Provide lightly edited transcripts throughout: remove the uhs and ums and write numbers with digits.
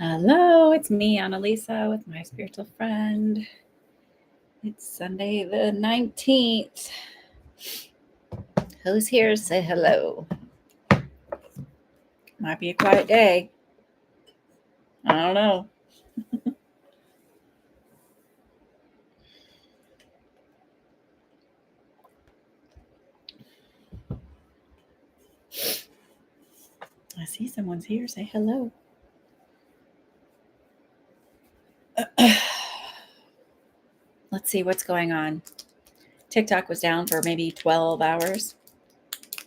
Hello, it's me, Annalisa, with my spiritual friend. It's Sunday the 19th. Who's here? Say hello. Might be a quiet day. I don't know. I see someone's here. Say hello. Let's see what's going on. TikTok was down for maybe 12 hours,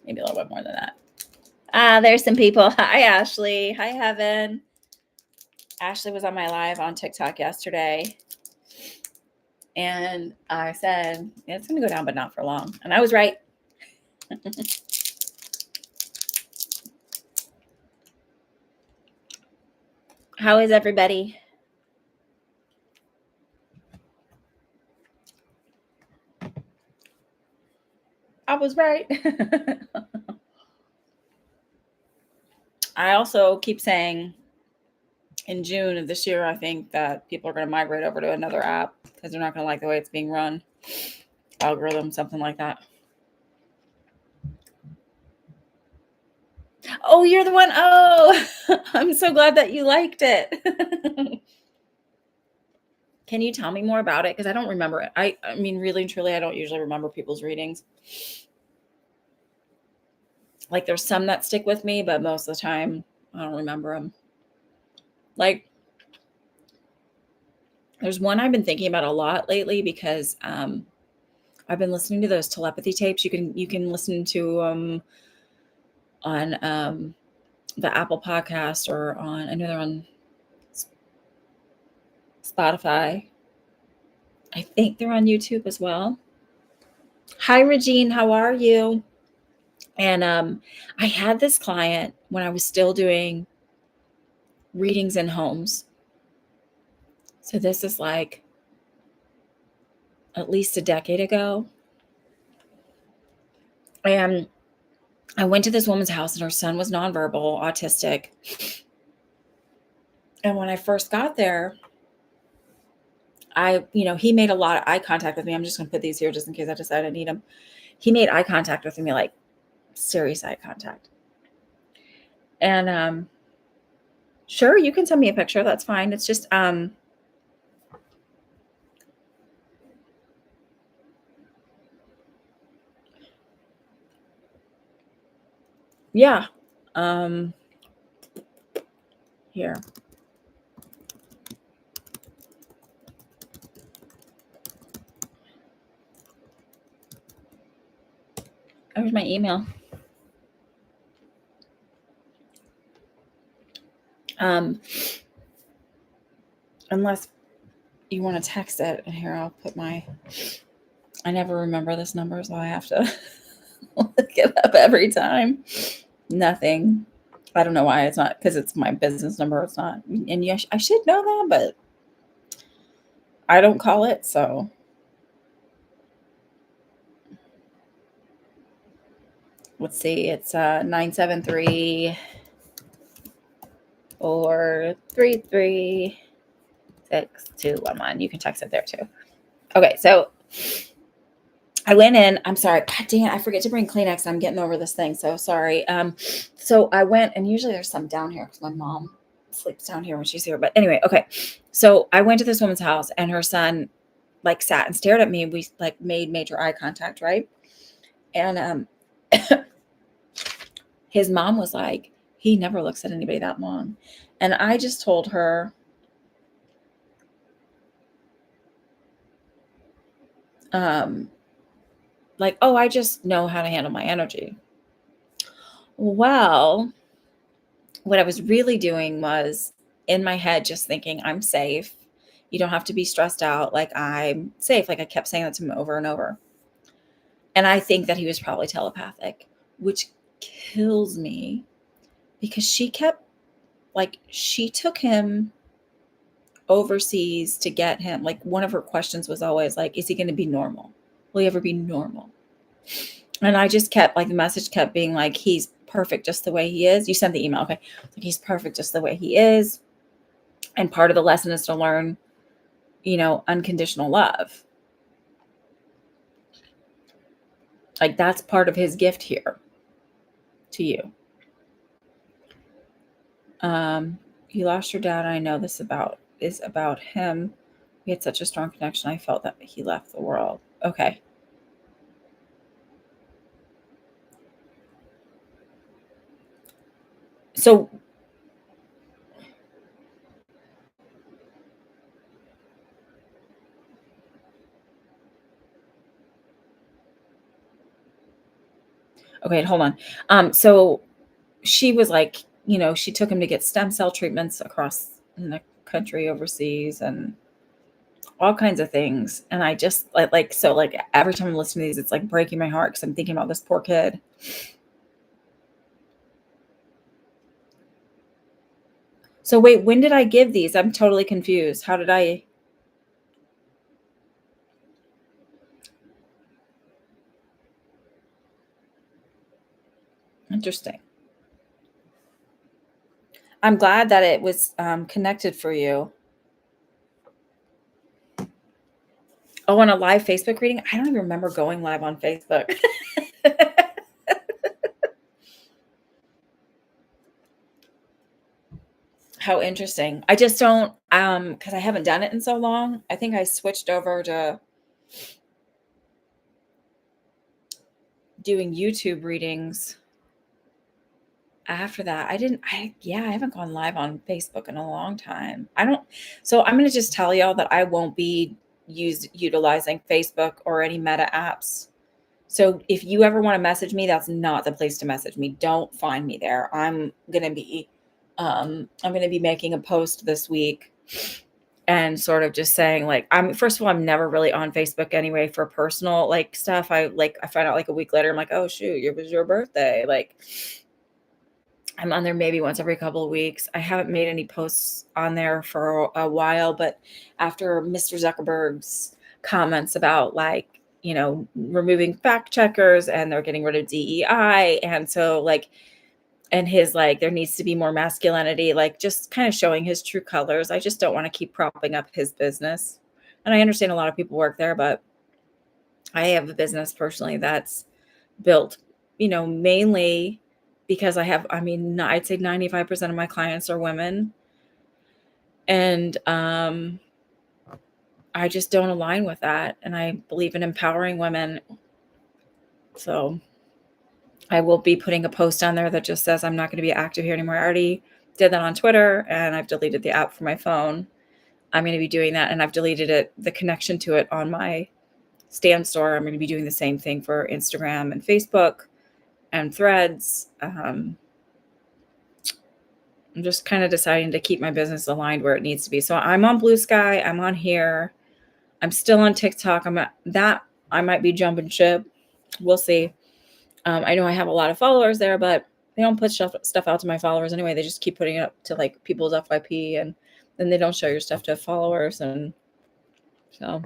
maybe a little bit more than that. There's some people. Hi, Ashley. Hi, Heaven. Ashley was on my live on TikTok yesterday. And I said, it's going to go down, but not for long. And I was right. How is everybody? I was right. I also keep saying in June of this year, I think that people are going to migrate over to another app because they're not going to like the way it's being run. Algorithm, something like that. Oh, you're the one. Oh, I'm so glad that you liked it. Can you tell me more about it? Because I don't remember it. I mean, really and truly, I don't usually remember people's readings. Like there's some that stick with me, but most of the time I don't remember them. Like there's one I've been thinking about a lot lately because I've been listening to those telepathy tapes. You can listen to on the Apple podcast or on, I know they're on Spotify. I think they're on YouTube as well. Hi, Regine. How are you? And I had this client when I was still doing readings in homes. So this is like at least a decade ago. And I went to this woman's house and her son was nonverbal, autistic. And when I first got there, he made a lot of eye contact with me. I'm just going to put these here just in case I decide I need them. He made eye contact with me, like serious eye contact. And sure, you can send me a picture. That's fine. It's just yeah. Here. There's my email. Unless you want to text it, and here I'll put I never remember this number, so I have to look it up every time. Nothing. I don't know why it's not, because it's my business number. It's not, and yes, I should know that, but I don't call it, so. Let's see, it's 973 or 33 6211. You can text it there too. Okay, so I went in. I'm sorry. God dang it, I forget to bring Kleenex. I'm getting over this thing. So sorry. So I went, and usually there's some down here because my mom sleeps down here when she's here. But anyway, okay. So I went to this woman's house and her son like sat and stared at me. We like made major eye contact, right? And his mom was like, he never looks at anybody that long. And I just told her, like, oh, I just know how to handle my energy. Well, what I was really doing was in my head just thinking, I'm safe. You don't have to be stressed out. Like, I'm safe. Like, I kept saying that to him over and over. And I think that he was probably telepathic, which kills me because she took him overseas to get him. Like, one of her questions was always like, is he going to be normal? Will he ever be normal? And I just kept, like, the message kept being like, he's perfect just the way he is. You sent the email. Okay. Like, he's perfect just the way he is. And part of the lesson is to learn, unconditional love. Like, that's part of his gift here to you. You lost your dad. I know this is about him. We had such a strong connection. I felt that he left the world. Okay. So okay, hold on. So she was like, she took him to get stem cell treatments across in the country, overseas, and all kinds of things. And I just so every time I'm listening to these, it's like breaking my heart because I'm thinking about this poor kid. So wait, when did I give these? I'm totally confused. How did I? Interesting. I'm glad that it was connected for you. Oh, on a live Facebook reading? I don't even remember going live on Facebook. How interesting. I just don't because I haven't done it in so long. I think I switched over to doing YouTube readings after that. I haven't gone live on Facebook in a long time. So I'm going to just tell y'all that I won't be utilizing Facebook or any Meta apps. So if you ever want to message me, that's not the place to message me. Don't find me there. I'm going to be making a post this week and sort of just saying first of all, I'm never really on Facebook anyway for personal stuff. I find out a week later, I'm like, oh shoot, it was your birthday. I'm on there maybe once every couple of weeks. I haven't made any posts on there for a while, but after Mr. Zuckerberg's comments about removing fact checkers and they're getting rid of DEI. And so and his there needs to be more masculinity, just kind of showing his true colors. I just don't want to keep propping up his business. And I understand a lot of people work there, but I have a business personally that's built, mainly because I'd say 95% of my clients are women. And I just don't align with that. And I believe in empowering women. So I will be putting a post on there that just says I'm not going to be active here anymore. I already did that on Twitter and I've deleted the app from my phone. I'm going to be doing that, and I've deleted the connection to it on my Stan Store. I'm going to be doing the same thing for Instagram and Facebook and Threads. I'm just kind of deciding to keep my business aligned where it needs to be. So I'm on Blue Sky. I'm on here. I'm still on TikTok. I might be jumping ship. We'll see. I know I have a lot of followers there, but they don't put stuff out to my followers anyway. They just keep putting it up to people's FYP, and then they don't show your stuff to followers. And so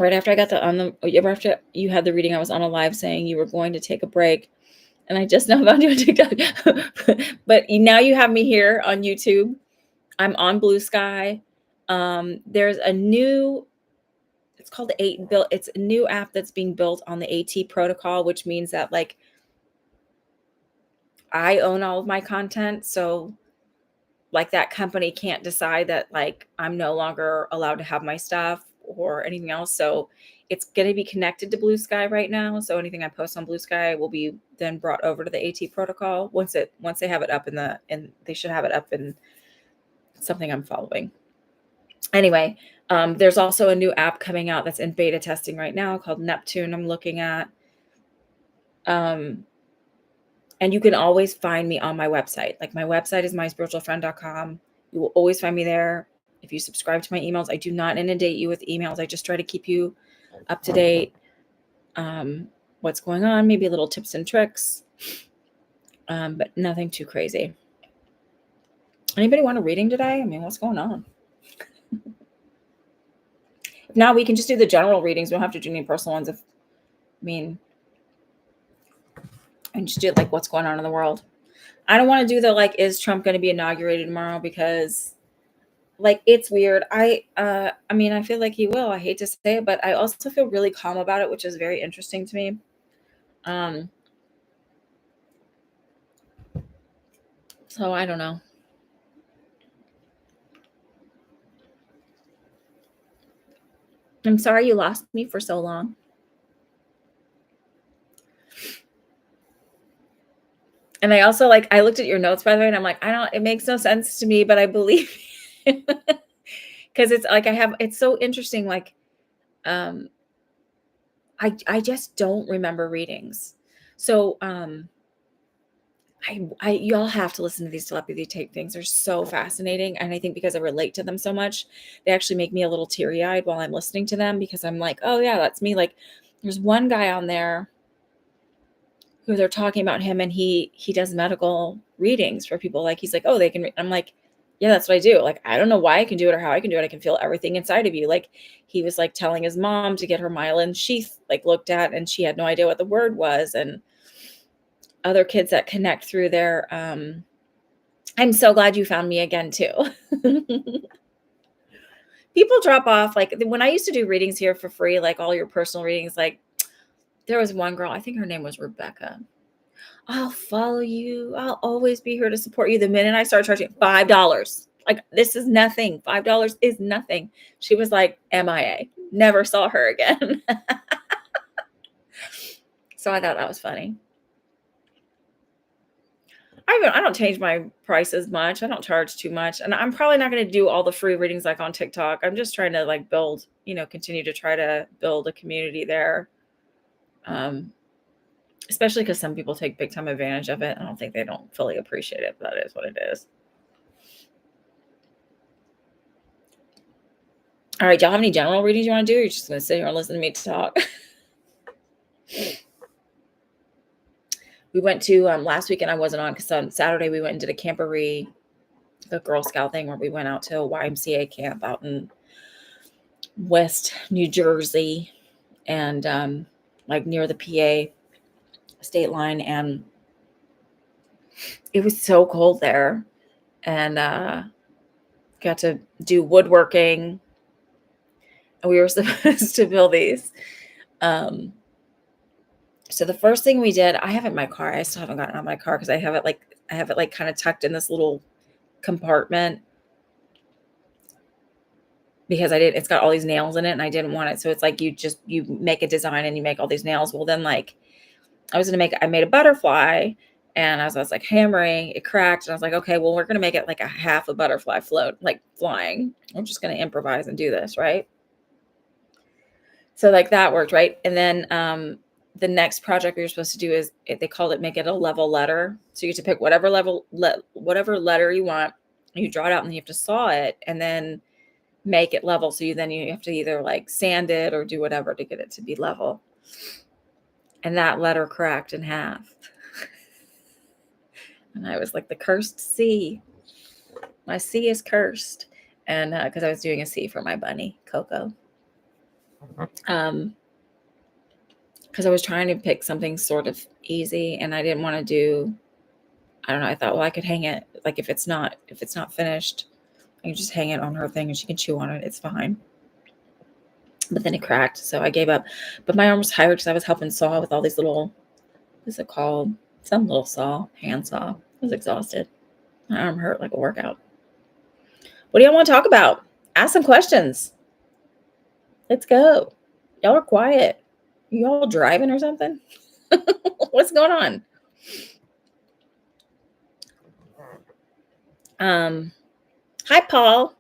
right after I got after you had the reading, I was on a live saying you were going to take a break, and I just now found you on TikTok. But now you have me here on YouTube. I'm on Blue Sky. There's a new, it's called it's a new app that's being built on the AT protocol, which means that I own all of my content. So that company can't decide that I'm no longer allowed to have my stuff or anything else. So it's going to be connected to Blue Sky right now. So anything I post on Blue Sky will be then brought over to the AT protocol once they have it up and they should have it up in something I'm following. Anyway, there's also a new app coming out that's in beta testing right now called Neptune. I'm looking at, and you can always find me on my website. My website is myspiritualfriend.com. You will always find me there. If you subscribe to my emails, I do not inundate you with emails. I just try to keep you up to date. What's going on, maybe little tips and tricks, but nothing too crazy. Anybody want a reading today? What's going on? Now we can just do the general readings. We don't have to do any personal ones. And just do what's going on in the world. I don't want to do the like, is Trump going to be inaugurated tomorrow? Because like it's weird. I mean, I feel like he will. I hate to say it, but I also feel really calm about it, which is very interesting to me. Um, so I don't know. I'm sorry you lost me for so long. And I also like I looked at your notes by the way, and I'm like, I don't. It makes no sense to me, but I believe because it's like it's so interesting. Like, um, I just don't remember readings. So y'all have to listen to these telepathy tape things. They're so fascinating. And I think because I relate to them so much, they actually make me a little teary-eyed while I'm listening to them because I'm like, oh yeah, that's me. Like there's one guy on there who they're talking about him and he does medical readings for people. Like he's like, oh, they can I'm like, yeah, that's what I do. Like, I don't know why I can do it or how I can do it. I can feel everything inside of you. Like he was like telling his mom to get her myelin sheath like looked at and she had no idea what the word was. And other kids that connect through their I'm so glad you found me again too. People drop off like when I used to do readings here for free, like all your personal readings, like there was one girl, I think her name was Rebecca. I'll follow you. I'll always be here to support you. The minute I started charging $5, like this is nothing. $5 is nothing. She was like MIA. Never saw her again. So I thought that was funny. I don't change my prices much. I don't charge too much. And I'm probably not going to do all the free readings like on TikTok. I'm just trying to like build, continue to try to build a community there. Especially because some people take big time advantage of it. I don't think they don't fully appreciate it, but that is what it is. All right, y'all have any general readings you want to do? Or you're just going to sit here and listen to me talk? We went to last weekend. I wasn't on because on Saturday we went and did a camporee, the Girl Scout thing where we went out to a YMCA camp out in West New Jersey and like near the PA state line. And it was so cold there and got to do woodworking. And we were supposed to build these. So the first thing we did, I have it in my car. I still haven't gotten out of my car because I have it like kind of tucked in this little compartment because it's got all these nails in it and I didn't want it. So it's like you make a design and you make all these nails. Well, then like I made a butterfly and as I was like hammering, it cracked. And I was like, okay, well, we're going to make it like a half a butterfly float, like flying. I'm just going to improvise and do this. Right. So like that worked. Right. And then, the next project we were supposed to do is they called it, make it a level letter. So you get to pick whatever whatever letter you want. You draw it out and you have to saw it and then make it level. So you have to either like sand it or do whatever to get it to be level. And that letter cracked in half. And I was like, the cursed C. My C is cursed. And because I was doing a C for my bunny, Coco. Because I was trying to pick something sort of easy and I didn't want to do, I don't know. I thought, well, I could hang it. Like if it's not finished, I can just hang it on her thing and she can chew on it. It's fine. But then it cracked. So I gave up. But my arm was tired because I was helping saw with all these little, what's it called? Some little saw, hand saw. I was exhausted. My arm hurt like a workout. What do y'all want to talk about? Ask some questions. Let's go. Y'all are quiet. You all driving or something? What's going on? Hi, Paul.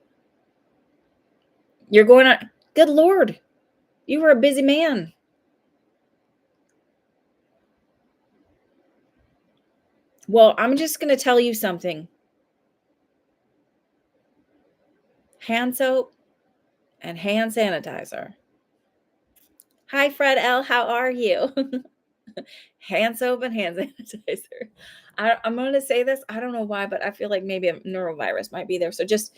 You're going on. Good Lord. You were a busy man. Well, I'm just going to tell you something. Hand soap and hand sanitizer. Hi, Fred L. How are you? Hand soap and hand sanitizer. I'm going to say this. I don't know why, but I feel like maybe a norovirus might be there. So just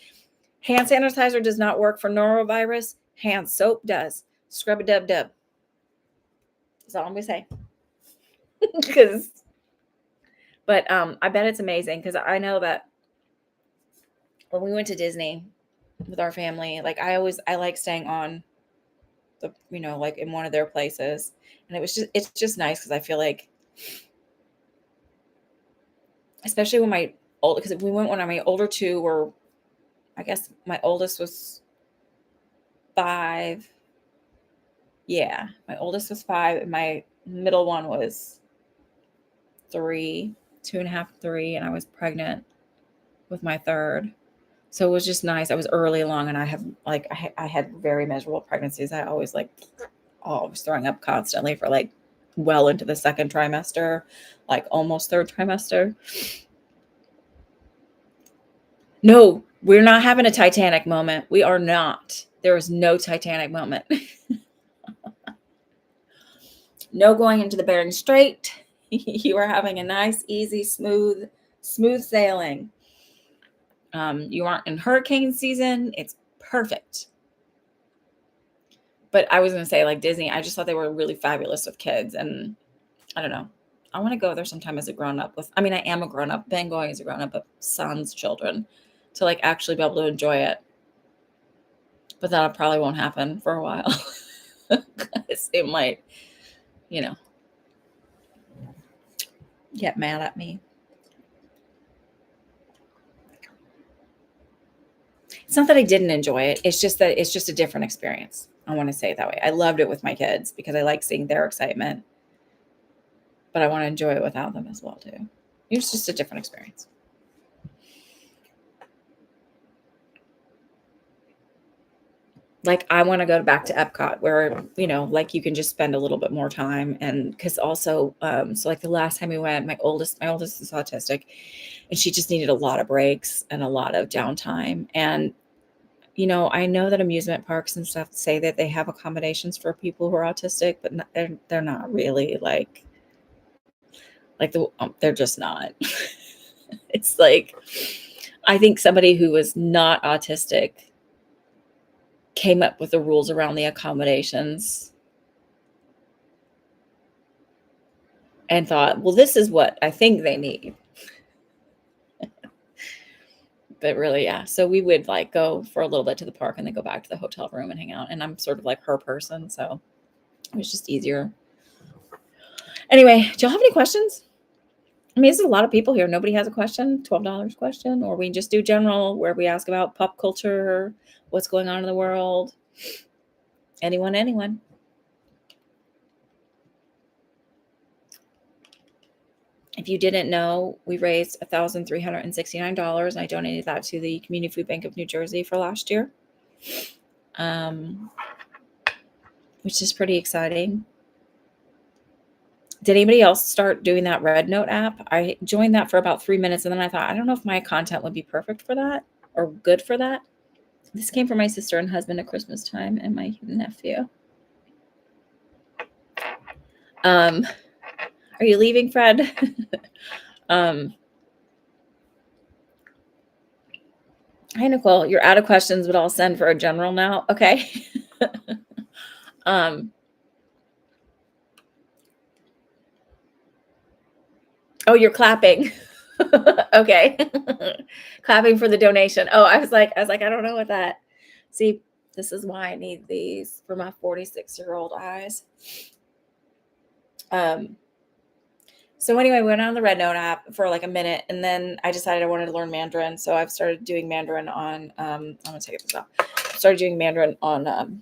hand sanitizer does not work for norovirus. Hand soap does. Scrub a dub. That's all I'm going to say. Because But I bet it's amazing because I know that when we went to Disney with our family, like I like staying on the, like in one of their places. And it's just nice because I feel like, especially when my old, because we went when my older two were, I guess my oldest was 5. Yeah, my oldest was 5, and my middle one was 3, 2.5, 3, and I was pregnant with my third. So it was just nice. I was early along, and I have like I had very miserable pregnancies. I always always throwing up constantly for like well into the second trimester, like almost third trimester. No, we're not having a Titanic moment. We are not. There is no Titanic moment. No going into the Bering Strait. You are having a nice, easy, smooth sailing. You aren't in hurricane season. It's perfect. But I was going to say, like Disney, I just thought they were really fabulous with kids. And I don't know. I want to go there sometime as a grown up I am a grown up, been going as a grown up, but sans children to like actually be able to enjoy it. But that probably won't happen for a while. It might, get mad at me. It's not that I didn't enjoy it. It's just that it's just a different experience. I want to say it that way. I loved it with my kids because I like seeing their excitement, but I want to enjoy it without them as well too. It was just a different experience. Like I want to go back to Epcot where, like you can just spend a little bit more time. And because also, so like the last time we went, my oldest is autistic and she just needed a lot of breaks and a lot of downtime. And, I know that amusement parks and stuff say that they have accommodations for people who are autistic, but they're not really they're just not. It's like, I think somebody who was not autistic came up with the rules around the accommodations and thought, well, this is what I think they need. But really, yeah. So we would like go for a little bit to the park and then go back to the hotel room and hang out. And I'm sort of like her person. So it was just easier. Anyway, do y'all have any questions? I mean, there's a lot of people here. Nobody has a question, $12 question, or we just do general where we ask about pop culture, what's going on in the world. Anyone? If you didn't know, we raised $1,369, and I donated that to the Community Food Bank of New Jersey for last year, which is pretty exciting. Did anybody else start doing that Red Note app? I joined that for about 3 minutes, and then I thought, I don't know if my content would be perfect for that or good for that. This came from my sister and husband at Christmas time and my nephew. Are you leaving, Fred? Hi, Nicole. You're out of questions, but I'll send for a general now. Okay. Oh, you're clapping. Okay. Clapping for the donation. Oh, I was like, I don't know what that. See, this is why I need these for my 46-year-old eyes. So anyway, we went on the Red Note app for like a minute, and then I decided I wanted to learn Mandarin. So I've started doing Mandarin on, I'm going to take this off. Started doing Mandarin on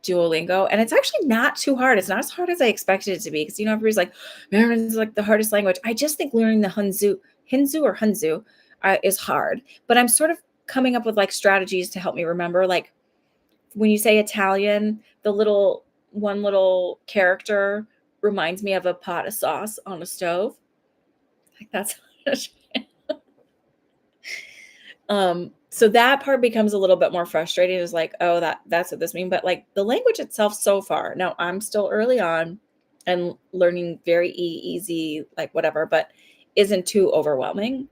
Duolingo, and it's actually not too hard. It's not as hard as I expected it to be because everybody's like, Mandarin is like the hardest language. I just think learning the Hinzu is hard, but I'm sort of coming up with like strategies to help me remember. Like when you say Italian, the one little character reminds me of a pot of sauce on a stove. Like that's so that part becomes a little bit more frustrating. It's like, oh, that's what this means. But like the language itself so far, now I'm still early on and learning very easy, like whatever, but isn't too overwhelming.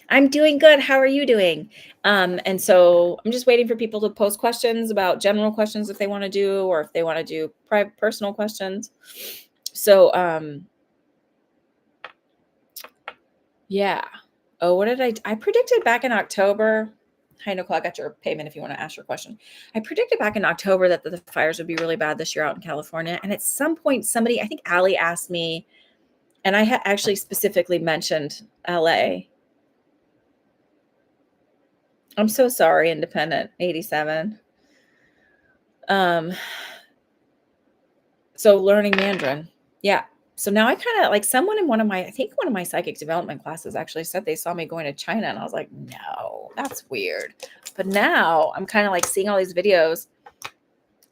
I'm doing good. How are you doing? And so I'm just waiting for people to post questions about general questions if they want to do, or if they want to do private personal questions. So yeah. Oh, what did I predicted back in October? Hi, Nicole, I got your payment if you want to ask your question. I predicted back in October that the fires would be really bad this year out in California. And at some point, somebody, I think Allie asked me, and I had actually specifically mentioned LA. I'm so sorry, Independent 87. So learning Mandarin. Yeah. So now I kind of like someone in I think one of my psychic development classes actually said they saw me going to China. And I was like, no, that's weird. But now I'm kind of like seeing all these videos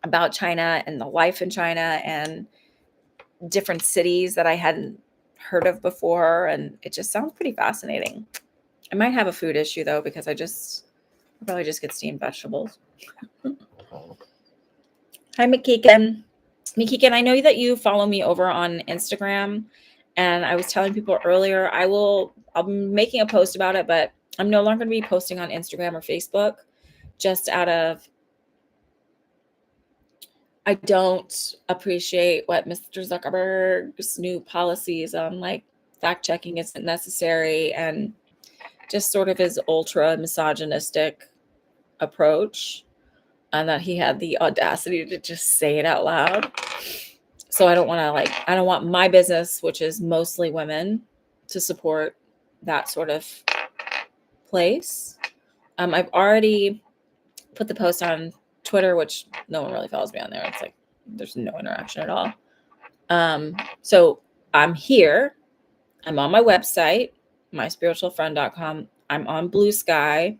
about China and the life in China and different cities that I hadn't heard of before. And it just sounds pretty fascinating. I might have a food issue though, because I'll probably just get steamed vegetables. Hi, McKeegan. McKeegan, I know that you follow me over on Instagram, and I was telling people earlier, I'll be making a post about it, but I'm no longer going to be posting on Instagram or Facebook just out of, I don't appreciate what Mr. Zuckerberg's new policies on like fact checking isn't necessary, and just sort of his ultra misogynistic approach, and that he had the audacity to just say it out loud. So I don't want my business, which is mostly women, to support that sort of place. I've already put the post on Twitter, which no one really follows me on there. It's like there's no interaction at all. So I'm here. I'm on my website, myspiritualfriend.com. I'm on Blue Sky.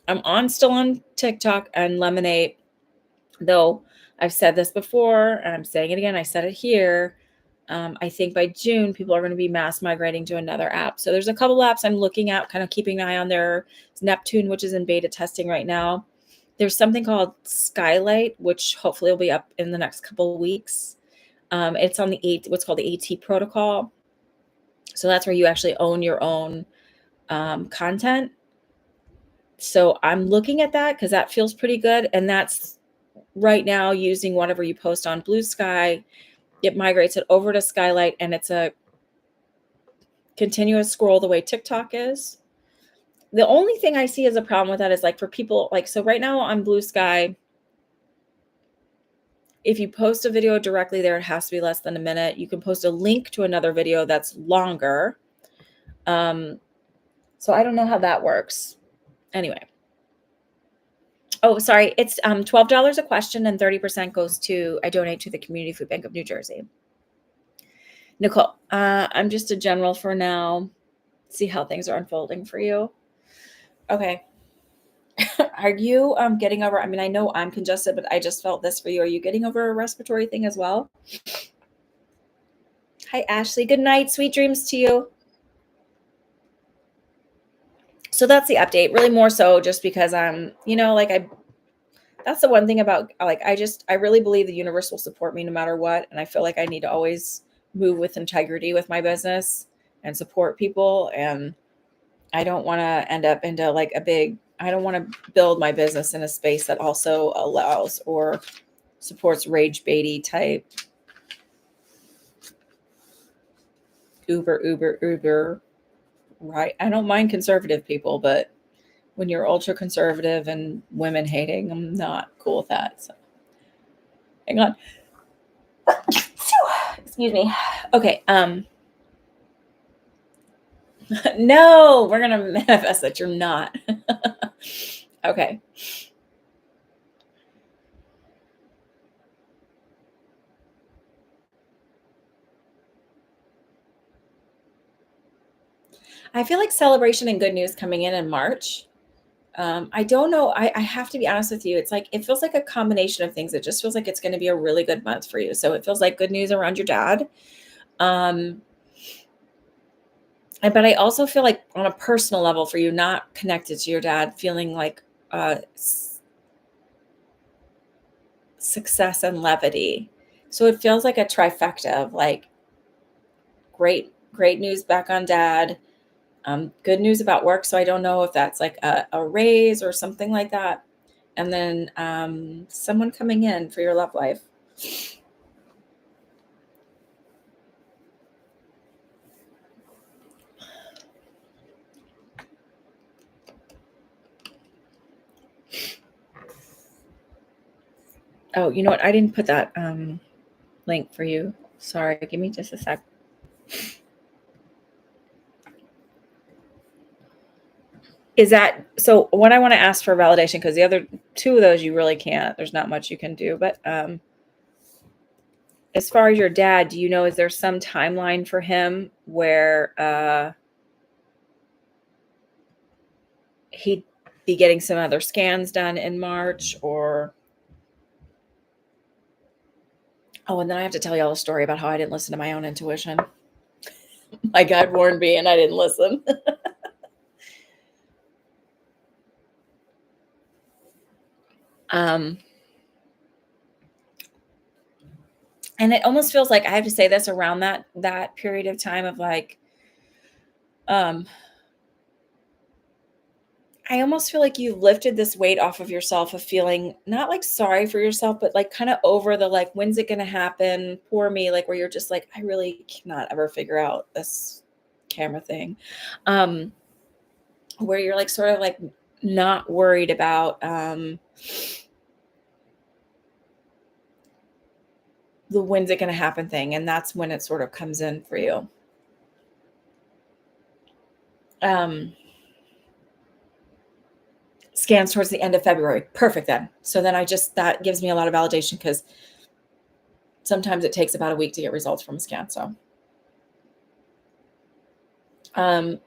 I'm still on TikTok and Lemonade, though I've said this before and I'm saying it again. I said it here. I think by June, people are going to be mass migrating to another app. So there's a couple apps I'm looking at, kind of keeping an eye on there. Neptune, which is in beta testing right now. There's something called Skylight, which hopefully will be up in the next couple of weeks. It's on what's called the AT protocol. So that's where you actually own your own content. So I'm looking at that because that feels pretty good. And that's right now using whatever you post on Blue Sky. It migrates it over to Skylight, and it's a continuous scroll the way TikTok is. The only thing I see as a problem with that is like for people, like, so right now on Blue Sky, if you post a video directly there, it has to be less than a minute. You can post a link to another video that's longer. So I don't know how that works. Anyway. Oh, sorry. It's $12 a question, and 30% goes to, I donate to the Community Food Bank of New Jersey. Nicole, I'm just a general for now. See how things are unfolding for you. Okay. Are you getting over, I mean, I know I'm congested, but I just felt this for you. Are you getting over a respiratory thing as well? Hi, Ashley. Good night. Sweet dreams to you. So that's the update, really more so just because I'm, that's the one thing about, like, I really believe the universe will support me no matter what. And I feel like I need to always move with integrity with my business and support people. And I don't want to end up into like I don't want to build my business in a space that also allows or supports rage baity type Uber. Right. I don't mind conservative people, but when you're ultra conservative and women hating, I'm not cool with that. So hang on. Excuse me. Okay. No, we're gonna manifest that you're not. Okay. I feel like celebration and good news coming in March. I don't know. I have to be honest with you. It's like, it feels like a combination of things. It just feels like it's going to be a really good month for you. So it feels like good news around your dad. But I also feel like on a personal level for you, not connected to your dad, feeling like success and levity. So it feels like a trifecta of like great news back on dad. Good news about work. So I don't know if that's like a raise or something like that. And then someone coming in for your love life. Oh, you know what? I didn't put that link for you. Sorry. Give me just a sec. Is that so? What I want to ask for validation, because the other two of those you really can't. There's not much you can do. But as far as your dad, do you know, is there some timeline for him where he'd be getting some other scans done in March? Or oh, and then I have to tell you all a story about how I didn't listen to my own intuition. My God warned me and I didn't listen. And it almost feels like I have to say this around that period of time of like, I almost feel like you've lifted this weight off of yourself of feeling not like sorry for yourself, but like kind of over the like, when's it going to happen? Poor me. Like where you're just like, I really cannot ever figure out this camera thing. Where you're like sort of like not worried about the when's it going to happen thing. And that's when it sort of comes in for you. Scans towards the end of February. Perfect then. So then that gives me a lot of validation because sometimes it takes about a week to get results from a scan. So, and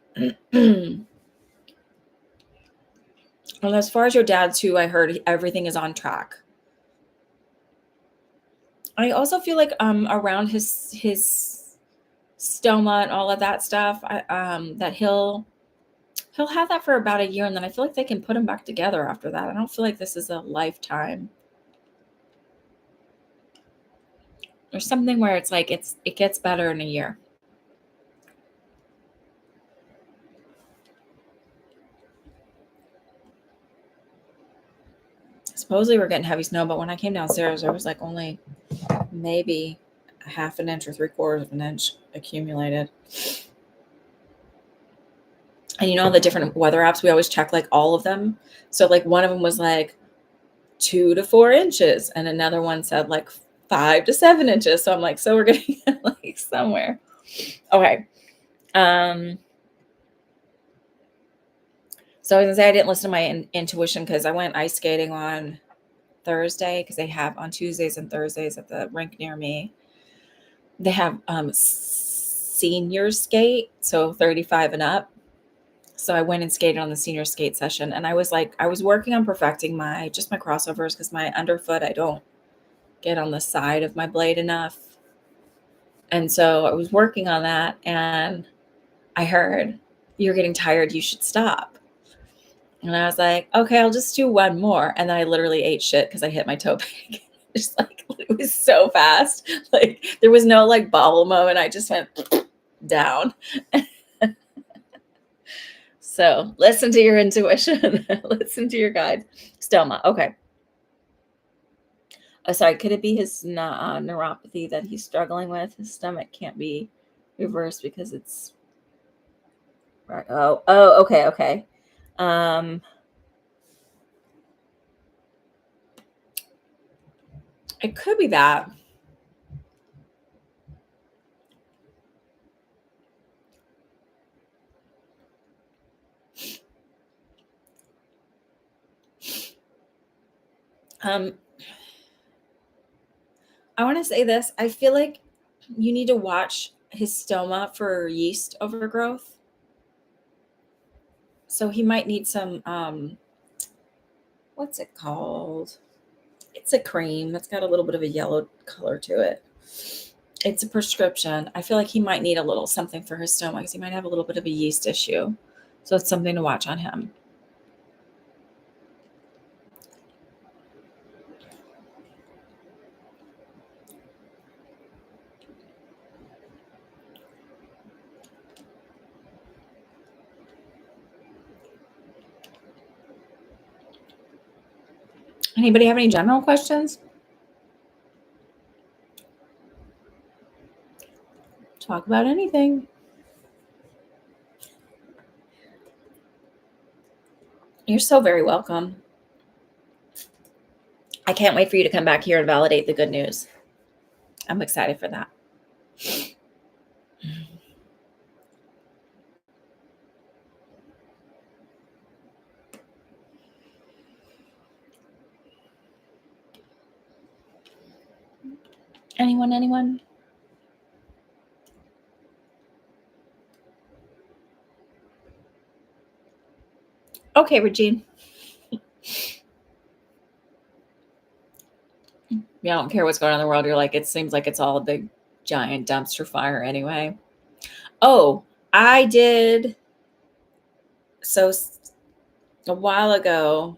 as far as your dad too, I heard everything is on track. I also feel like around his stoma and all of that stuff, that he'll have that for about a year, and then I feel like they can put him back together after that. I don't feel like this is a lifetime. There's something where it's like it gets better in a year. Supposedly we're getting heavy snow, but when I came downstairs, there was like only maybe a half an inch or 3/4 of an inch accumulated. And you know, the different weather apps, we always check like all of them. So like one of them was like 2 to 4 inches, and another one said like 5 to 7 inches. So I'm like, so we're getting like somewhere. Okay. So I was gonna say I didn't listen to my intuition because I went ice skating on Thursday because they have on Tuesdays and Thursdays at the rink near me. They have senior skate, so 35 and up. So I went and skated on the senior skate session, and I was working on perfecting my crossovers because my underfoot, I don't get on the side of my blade enough. And so I was working on that, and I heard, "You're getting tired, you should stop." And I was like, okay, I'll just do one more. And then I literally ate shit because I hit my toe peg. Just like, it was so fast. Like there was no like bobble moment. I just went down. So listen to your intuition. Listen to your guide. Stoma. Okay. Oh, sorry. Could it be his neuropathy that he's struggling with? His stomach can't be reversed because it's right. Oh, okay. Okay. It could be that. I want to say this. I feel like you need to watch his stoma for yeast overgrowth. So he might need some what's it called? It's a cream that's got a little bit of a yellow color to it. It's a prescription. I feel like he might need a little something for his stomach because he might have a little bit of a yeast issue. So it's something to watch on him. Anybody have any general questions? Talk about anything. You're so very welcome. I can't wait for you to come back here and validate the good news. I'm excited for that. Anyone? Okay, Regine. Yeah, I don't care what's going on in the world. You're like, it seems like it's all a big giant dumpster fire anyway. Oh, I did. So a while ago,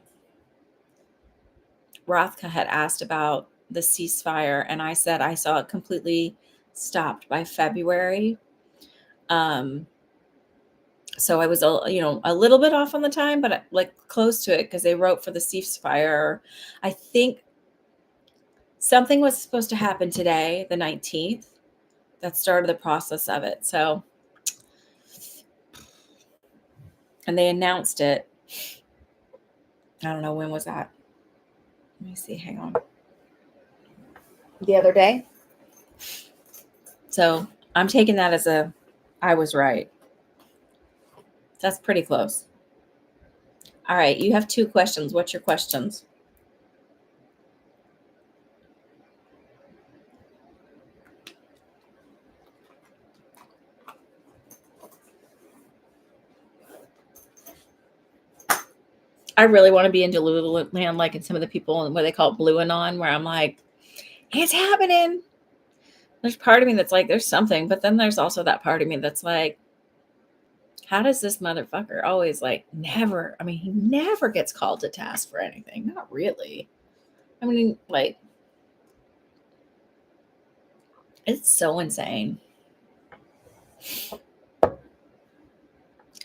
Rothka had asked about the ceasefire, and I said I saw it completely stopped by February. So I was a little bit off on the time, but like close to it because they wrote for the ceasefire. I think something was supposed to happen today, the 19th, that started the process of it. So, and they announced it. I don't know, when was that? Let me see. Hang on. The other day. So I'm taking that as I was right. That's pretty close. All right. You have 2 questions. What's your questions? I really want to be in Lululemon, like in some of the people what they call Blue Anon, where I'm like, it's happening. There's part of me that's like, there's something, but then there's also that part of me that's like, how does this motherfucker always like never? I mean, he never gets called to task for anything. Not really. I mean, like, it's so insane.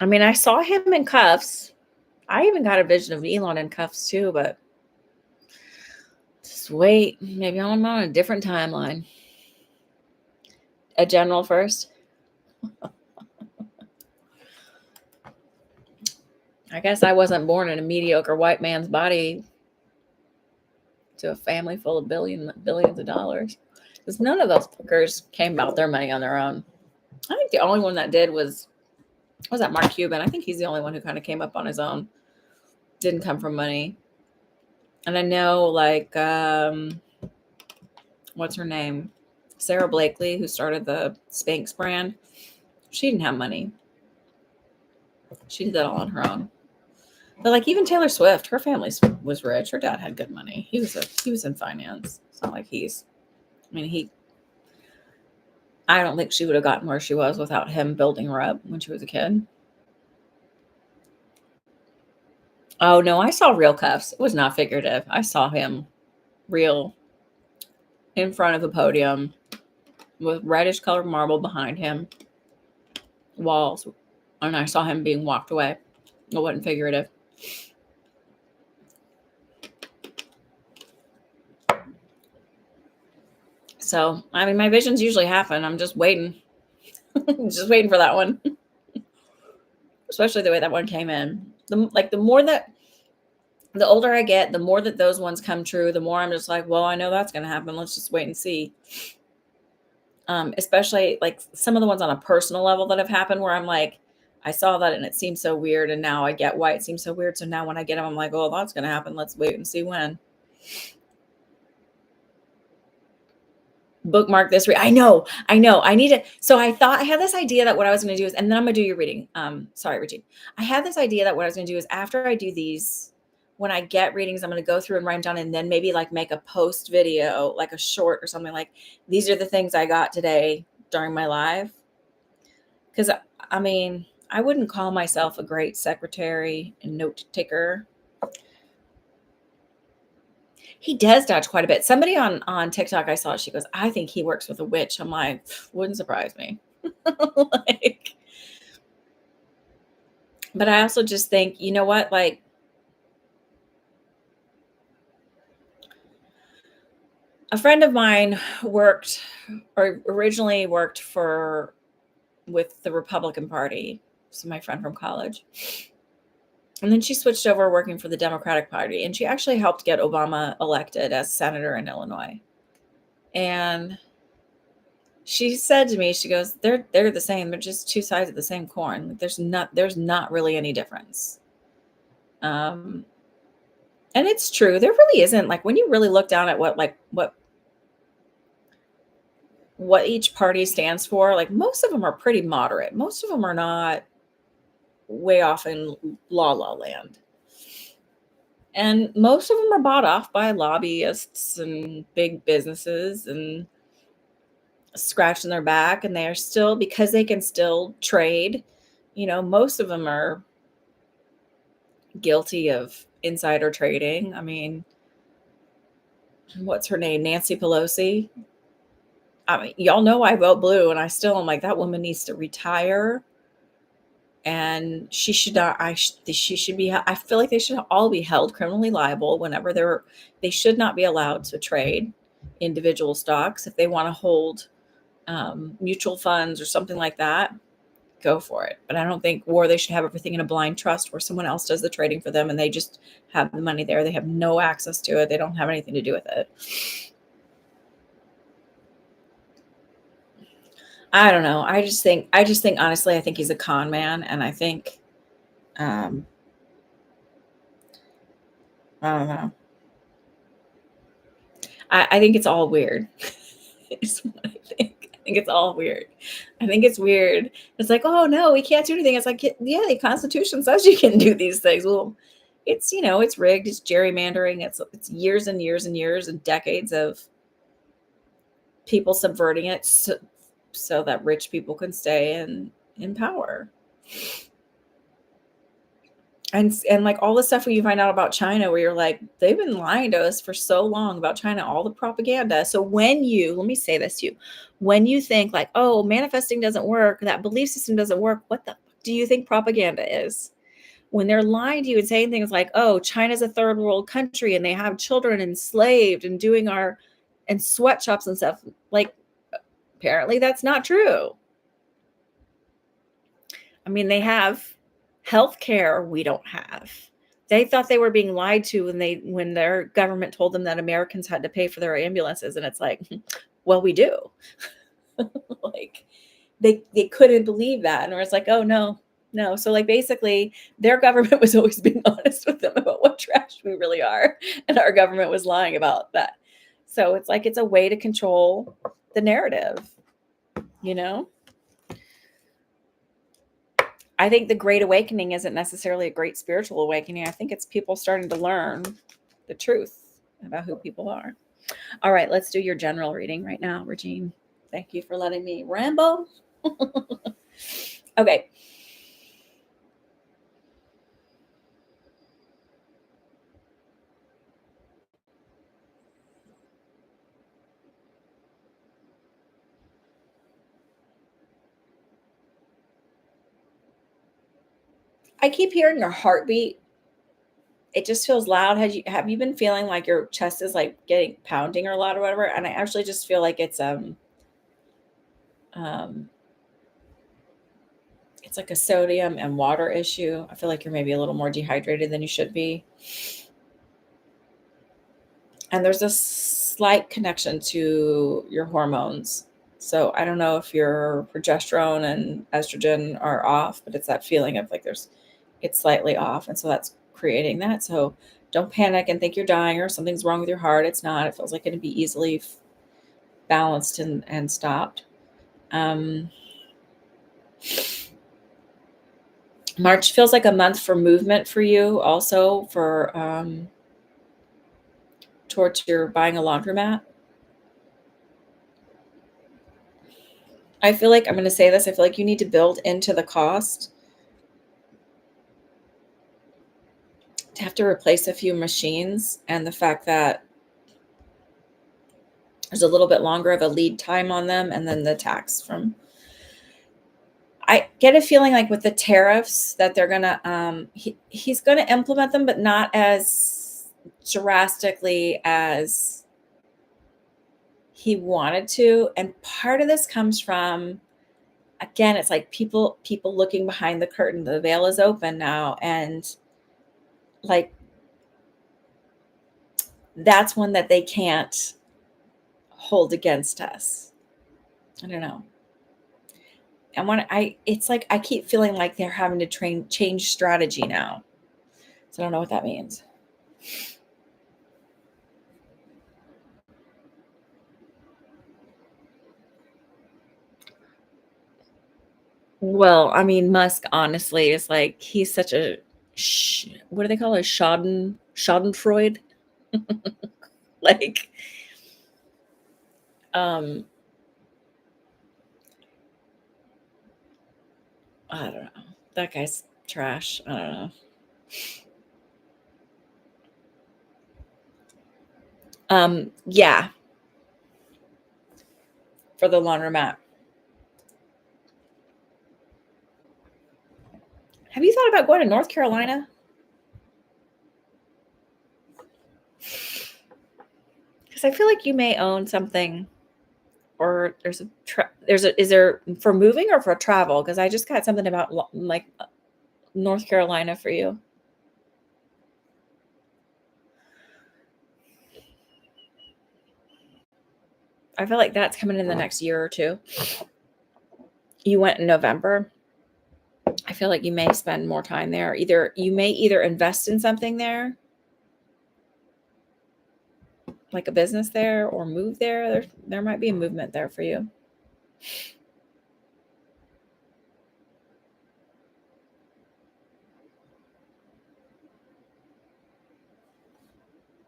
I mean, I saw him in cuffs. I even got a vision of Elon in cuffs too, but just wait. Maybe I'm on a different timeline. A general first. I guess I wasn't born in a mediocre white man's body to a family full of billions of dollars. Because none of those fuckers came about their money on their own. I think the only one that did was that Mark Cuban. I think he's the only one who kind of came up on his own. Didn't come from money. And I know, like, what's her name? Sarah Blakely, who started the Spanx brand. She didn't have money. She did that all on her own. But like even Taylor Swift, her family was rich. Her dad had good money. He was in finance. It's not like I don't think she would have gotten where she was without him building her up when she was a kid. Oh no, I saw real cuffs. It was not figurative. I saw him real in front of a podium with reddish colored marble behind him, walls, and I saw him being walked away. It wasn't figurative. So, I mean, my visions usually happen. I'm just waiting. Just waiting for that one. Especially the way that one came in. The more that the older I get, the more that those ones come true, the more I'm just like, well, I know that's going to happen. Let's just wait and see. Especially like some of the ones on a personal level that have happened where I'm like, I saw that and it seems so weird. And now I get why it seems so weird. So now when I get them, I'm like, oh, that's going to happen. Let's wait and see when. Bookmark this. I know. I need to. So I thought I had this idea that what I was going to do is, and then I'm going to do your reading. Sorry, Regine. I had this idea that what I was going to do is after I do these, when I get readings, I'm going to go through and write them down and then maybe like make a post video, like a short or something like, these are the things I got today during my live. Because I mean, I wouldn't call myself a great secretary and note taker. He does dodge quite a bit. Somebody on TikTok I saw, she goes, I think he works with a witch. I'm like, wouldn't surprise me. Like, but I also just think, you know what? Like, A friend of mine worked or originally worked for with the Republican Party. So my friend from college. And then she switched over working for the Democratic Party, and she actually helped get Obama elected as senator in Illinois. And she said to me, she goes, they're the same. They're just two sides of the same coin. There's not really any difference. And it's true. There really isn't. Like when you really look down at what each party stands for, like most of them are pretty moderate. Most of them are not way off in la land. And most of them are bought off by lobbyists and big businesses and scratching their back. And they are still, because they can still trade, most of them are guilty of insider trading. I mean, what's her name? Nancy Pelosi. I mean, y'all know I vote blue, and I still am like, that woman needs to retire. And she should not, she should be, I feel like they should all be held criminally liable whenever they should not be allowed to trade individual stocks. If they want to hold mutual funds or something like that, go for it. But I don't think, or they should have everything in a blind trust where someone else does the trading for them and they just have the money there. They have no access to it. They don't have anything to do with it. I don't know. I just think honestly, I think he's a con man. And I think, I don't know. I think it's all weird. Is what I think. I think it's all weird. I think it's weird. It's like, oh no, we can't do anything. It's like, yeah, the Constitution says you can do these things. Well, it's it's rigged. It's gerrymandering. It's years and years and years and decades of people subverting it so that rich people can stay in power. And like all the stuff where you find out about China, where you're like, they've been lying to us for so long about China, all the propaganda. So let me say this to you, when you think like, oh, manifesting doesn't work, that belief system doesn't work, what the fuck do you think propaganda is? When they're lying to you and saying things like, oh, China's a third world country and they have children enslaved and and sweatshops and stuff, like apparently that's not true. I mean, they have healthcare we don't have. They thought they were being lied to when their government told them that Americans had to pay for their ambulances. And it's like, well, we do. Like they couldn't believe that. And it's like, oh no. So like basically their government was always being honest with them about what trash we really are. And our government was lying about that. So it's like, it's a way to control the narrative, I think the Great Awakening isn't necessarily a great spiritual awakening. I think it's people starting to learn the truth about who people are. All right, let's do your general reading right now, Regine. Thank you for letting me ramble. Okay. I keep hearing your heartbeat. It just feels loud. Have you been feeling like your chest is like getting pounding or a lot or whatever? And I actually just feel like it's like a sodium and water issue. I feel like you're maybe a little more dehydrated than you should be. And there's a slight connection to your hormones. So I don't know if your progesterone and estrogen are off, but it's that feeling of like it's slightly off. And so that's creating that. So don't panic and think you're dying or something's wrong with your heart. It's not. It feels like it can be easily balanced and stopped. March feels like a month for movement for you, also for towards your buying a laundromat. I feel like I'm going to say this. I feel like you need to build into the cost to have to replace a few machines, and the fact that there's a little bit longer of a lead time on them, and then the tax from. I get a feeling like with the tariffs that they're gonna he's going to implement them, but not as drastically as he wanted to. And part of this comes from, again, it's like people looking behind the curtain. The veil is open now, and like that's one that they can't hold against us. I don't know. And when it's like I keep feeling like they're having to change strategy now. So I don't know what that means. Well, I mean, Musk honestly is like he's such a what do they call it? Schadenfreude? Like um I don't know. That guy's trash. I don't know. Yeah, for the laundromat. Have you thought about going to North Carolina? Because I feel like you may own something, or is there for moving or for travel? Because I just got something about like North Carolina for you. I feel like that's coming in the next year or two. You went in November. I feel like you may spend more time there. You may either invest in something there, like a business there, or move there. There might be a movement there for you.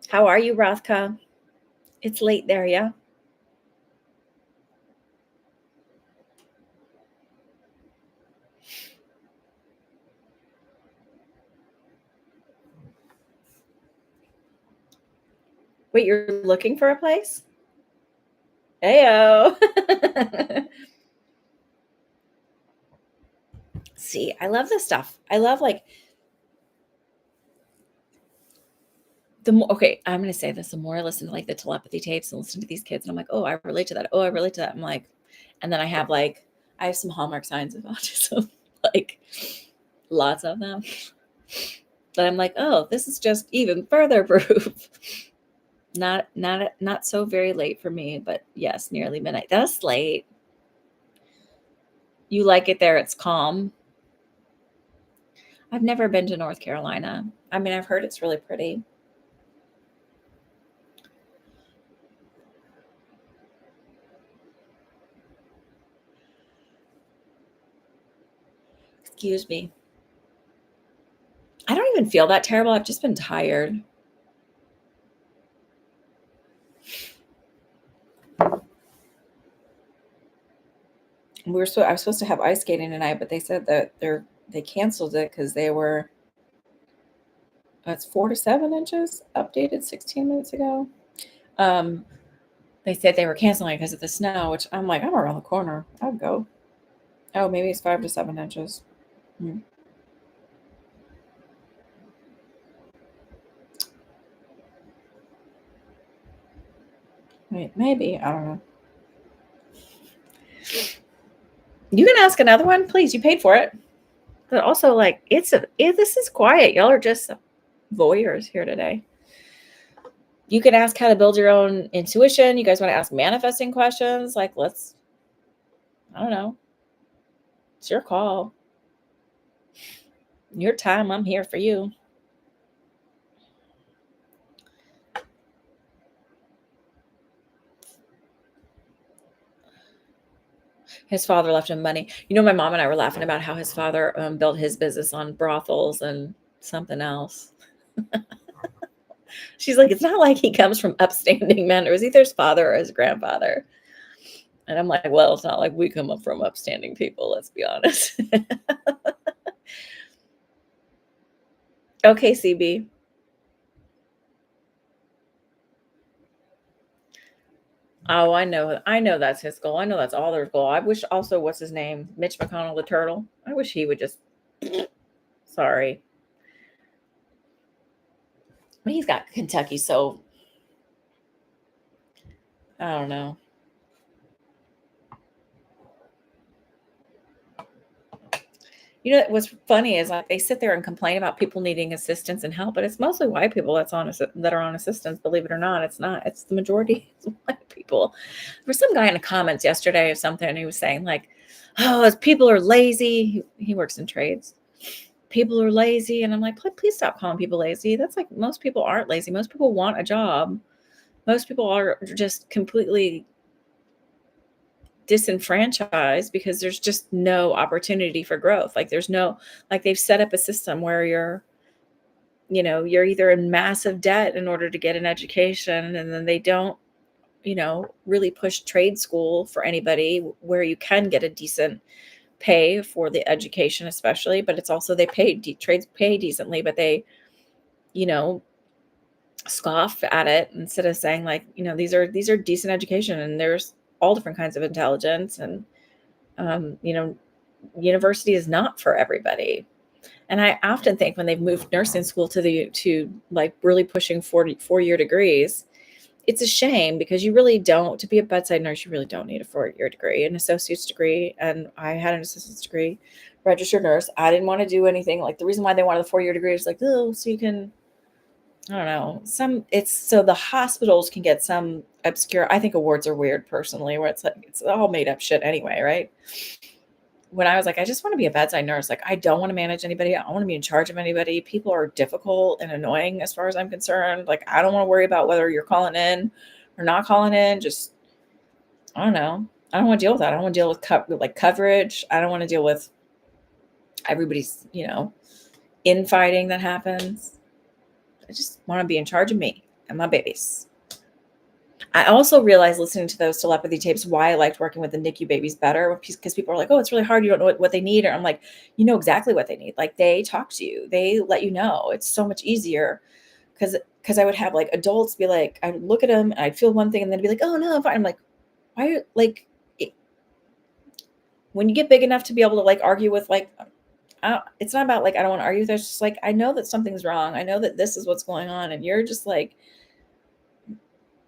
How are you, Rathka? It's late there, yeah? Wait, you're looking for a place? Heyo. See, I love this stuff. I love like the more, okay, I'm going to say this, the more I listen to like the telepathy tapes and listen to these kids, and I'm like, oh, I relate to that. Oh, I relate to that. I'm like, and then I have some hallmark signs of autism, like lots of them. But I'm like, oh, this is just even further proof. Not so very late for me, but yes, nearly midnight. That's late. You like it there? It's calm. I've never been to North Carolina. I mean, I've heard it's really pretty. Excuse me. I don't even feel that terrible. I've just been tired. I was supposed to have ice skating tonight, but they said that they canceled it because it's 4 to 7 inches updated 16 minutes ago. Um, they said they were canceling it because of the snow, which I'm like, I'm around the corner. I'd go. Oh, maybe it's 5 to 7 inches. Hmm. Wait, maybe. I don't know. You can ask another one, please. You paid for it. But also, like, this is quiet. Y'all are just voyeurs here today. You can ask how to build your own intuition. You guys want to ask manifesting questions? Like, I don't know. It's your call. Your time. I'm here for you. His father left him money. You know, my mom and I were laughing about how his father built his business on brothels and something else. She's like, it's not like he comes from upstanding men. It was either his father or his grandfather. And I'm like, well, it's not like we come up from upstanding people. Let's be honest. Okay, CB. Oh, I know. I know that's his goal. I know that's all their goal. I wish also, what's his name? Mitch McConnell, the turtle. I wish he would just, sorry. But he's got Kentucky so I don't know. You know, what's funny is like they sit there and complain about people needing assistance and help, but it's mostly white people that are on assistance. Believe it or not, it's not. It's the majority is white people. There was some guy in the comments yesterday or something, and he was saying like, "Oh, as people are lazy." He works in trades. People are lazy, and I'm like, please stop calling people lazy. That's like most people aren't lazy. Most people want a job. Most people are just completely disenfranchised because there's just no opportunity for growth. Like there's no, like they've set up a system where you're either in massive debt in order to get an education, and then they don't, really push trade school for anybody where you can get a decent pay for the education, especially, but it's also they trades pay decently, but they, you know, scoff at it instead of saying like, these are decent education, and there's all different kinds of intelligence, and um, you know, university is not for everybody. And I often think when they've moved nursing school to like really pushing 4-year degrees, it's a shame because you really don't, to be a bedside nurse, you really don't need a 4-year degree, an associate's degree. And I had an associate's degree, registered nurse. I didn't want to do anything. Like the reason why they wanted the 4-year degree is like, oh, so you can, I don't know, it's so the hospitals can get some obscure, I think awards are weird personally, where it's like, it's all made up shit anyway, right? When I was like, I just want to be a bedside nurse. Like, I don't want to manage anybody. I don't want to be in charge of anybody. People are difficult and annoying as far as I'm concerned. Like, I don't want to worry about whether you're calling in or not calling in. Just, I don't know. I don't want to deal with that. I don't want to deal with like coverage. I don't want to deal with everybody's, infighting that happens. I just want to be in charge of me and my babies. I also realized listening to those telepathy tapes why I liked working with the NICU babies better, because people are like, oh, it's really hard. You don't know what they need. Or I'm like, you know exactly what they need. Like they talk to you. They let you know. It's so much easier because I would have like adults be like, I would look at them and I'd feel one thing and then be like, oh, no, I'm fine. I'm like, why? Like when you get big enough to be able to like argue with like, it's not about like, I don't want to argue with. It's just like, I know that something's wrong. I know that this is what's going on. And you're just like,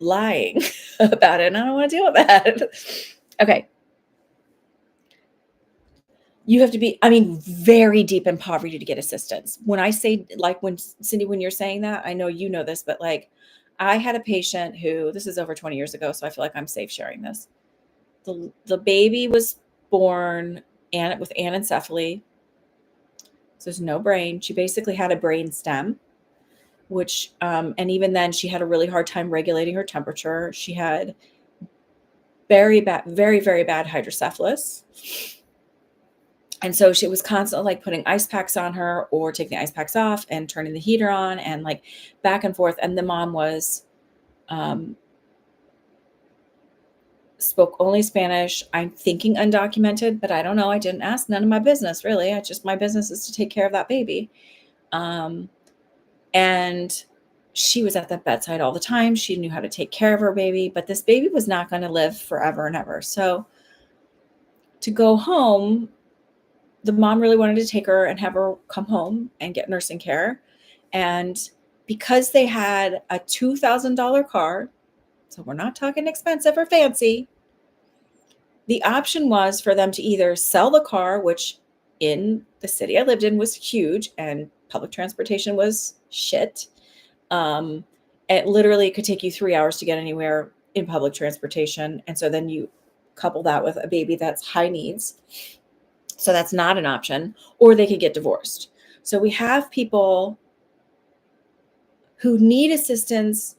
lying about it, and I don't want to deal with that. Okay. You have to be, very deep in poverty to get assistance. When I say, like, when Cindy, when you're saying that, I know you know this, but like, I had a patient who, this is over 20 years ago, so I feel like I'm safe sharing this. The baby was born with anencephaly, so there's no brain. She basically had a brain stem, which, and even then, she had a really hard time regulating her temperature. She had very bad, very, very bad hydrocephalus. And so she was constantly like putting ice packs on her or taking the ice packs off and turning the heater on and like back and forth. And the mom was, um, spoke only Spanish. I'm thinking undocumented, but I don't know. I didn't ask. None of my business, really. My business is to take care of that baby. Um, and she was at the bedside all the time. She knew how to take care of her baby, but this baby was not going to live forever and ever. So to go home, the mom really wanted to take her and have her come home and get nursing care. And because they had a $2,000 car, so we're not talking expensive or fancy, the option was for them to either sell the car, which in the city I lived in was huge and public transportation was shit. It literally could take you 3 hours to get anywhere in public transportation. And so then you couple that with a baby that's high needs. So that's not an option, or they could get divorced. So we have people who need assistance,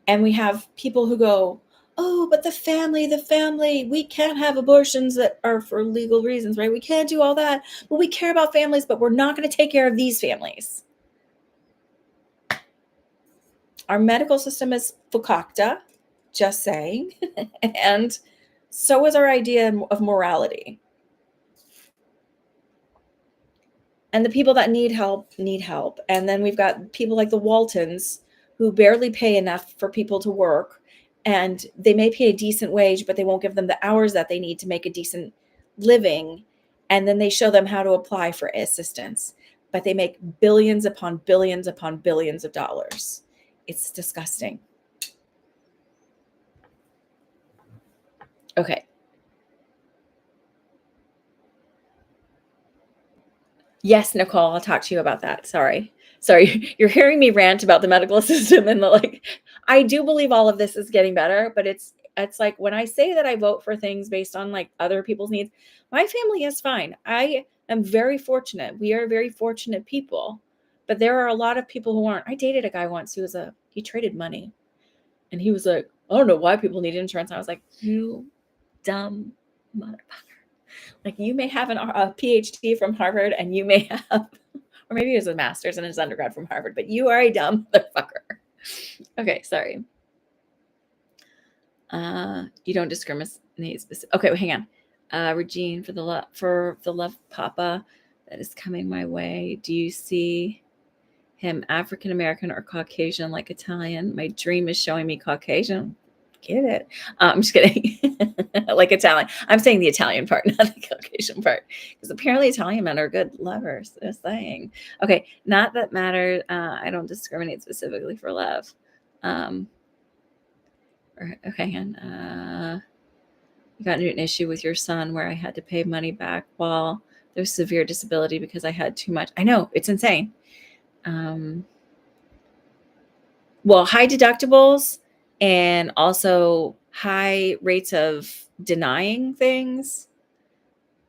and we have people who go, oh, but the family, we can't have abortions that are for legal reasons, right? We can't do all that, but we care about families, but we're not going to take care of these families. Our medical system is fukakta, just saying, and so is our idea of morality. And the people that need help need help. And then we've got people like the Waltons who barely pay enough for people to work. And they may pay a decent wage, but they won't give them the hours that they need to make a decent living. And then they show them how to apply for assistance. But they make billions upon billions upon billions of dollars. It's disgusting. Okay. Yes, Nicole, I'll talk to you about that. Sorry. Sorry. You're hearing me rant about the medical system and the like. I do believe all of this is getting better, but it's like when I say that I vote for things based on like other people's needs, my family is fine. I am very fortunate. We are very fortunate people. But there are a lot of people who aren't. I dated a guy once who was he traded money and he was like, I don't know why people need insurance. And I was like, you dumb motherfucker. Like you may have a PhD from Harvard and you may have, or maybe it was a master's and his undergrad from Harvard, but you are a dumb motherfucker. Okay, sorry. You don't discriminate specific. Okay, hang on. Regine, for the love Papa that is coming my way. Do you see him African American or Caucasian like Italian? My dream is showing me Caucasian. Get it? I'm just kidding. Like Italian. I'm saying the Italian part, not the Caucasian part, because apparently Italian men are good lovers. They're saying. Okay, not that matters. I don't discriminate specifically for love. Okay, and you got into an issue with your son where I had to pay money back while there's severe disability because I had too much. I know, it's insane. Well, high deductibles and also high rates of denying things.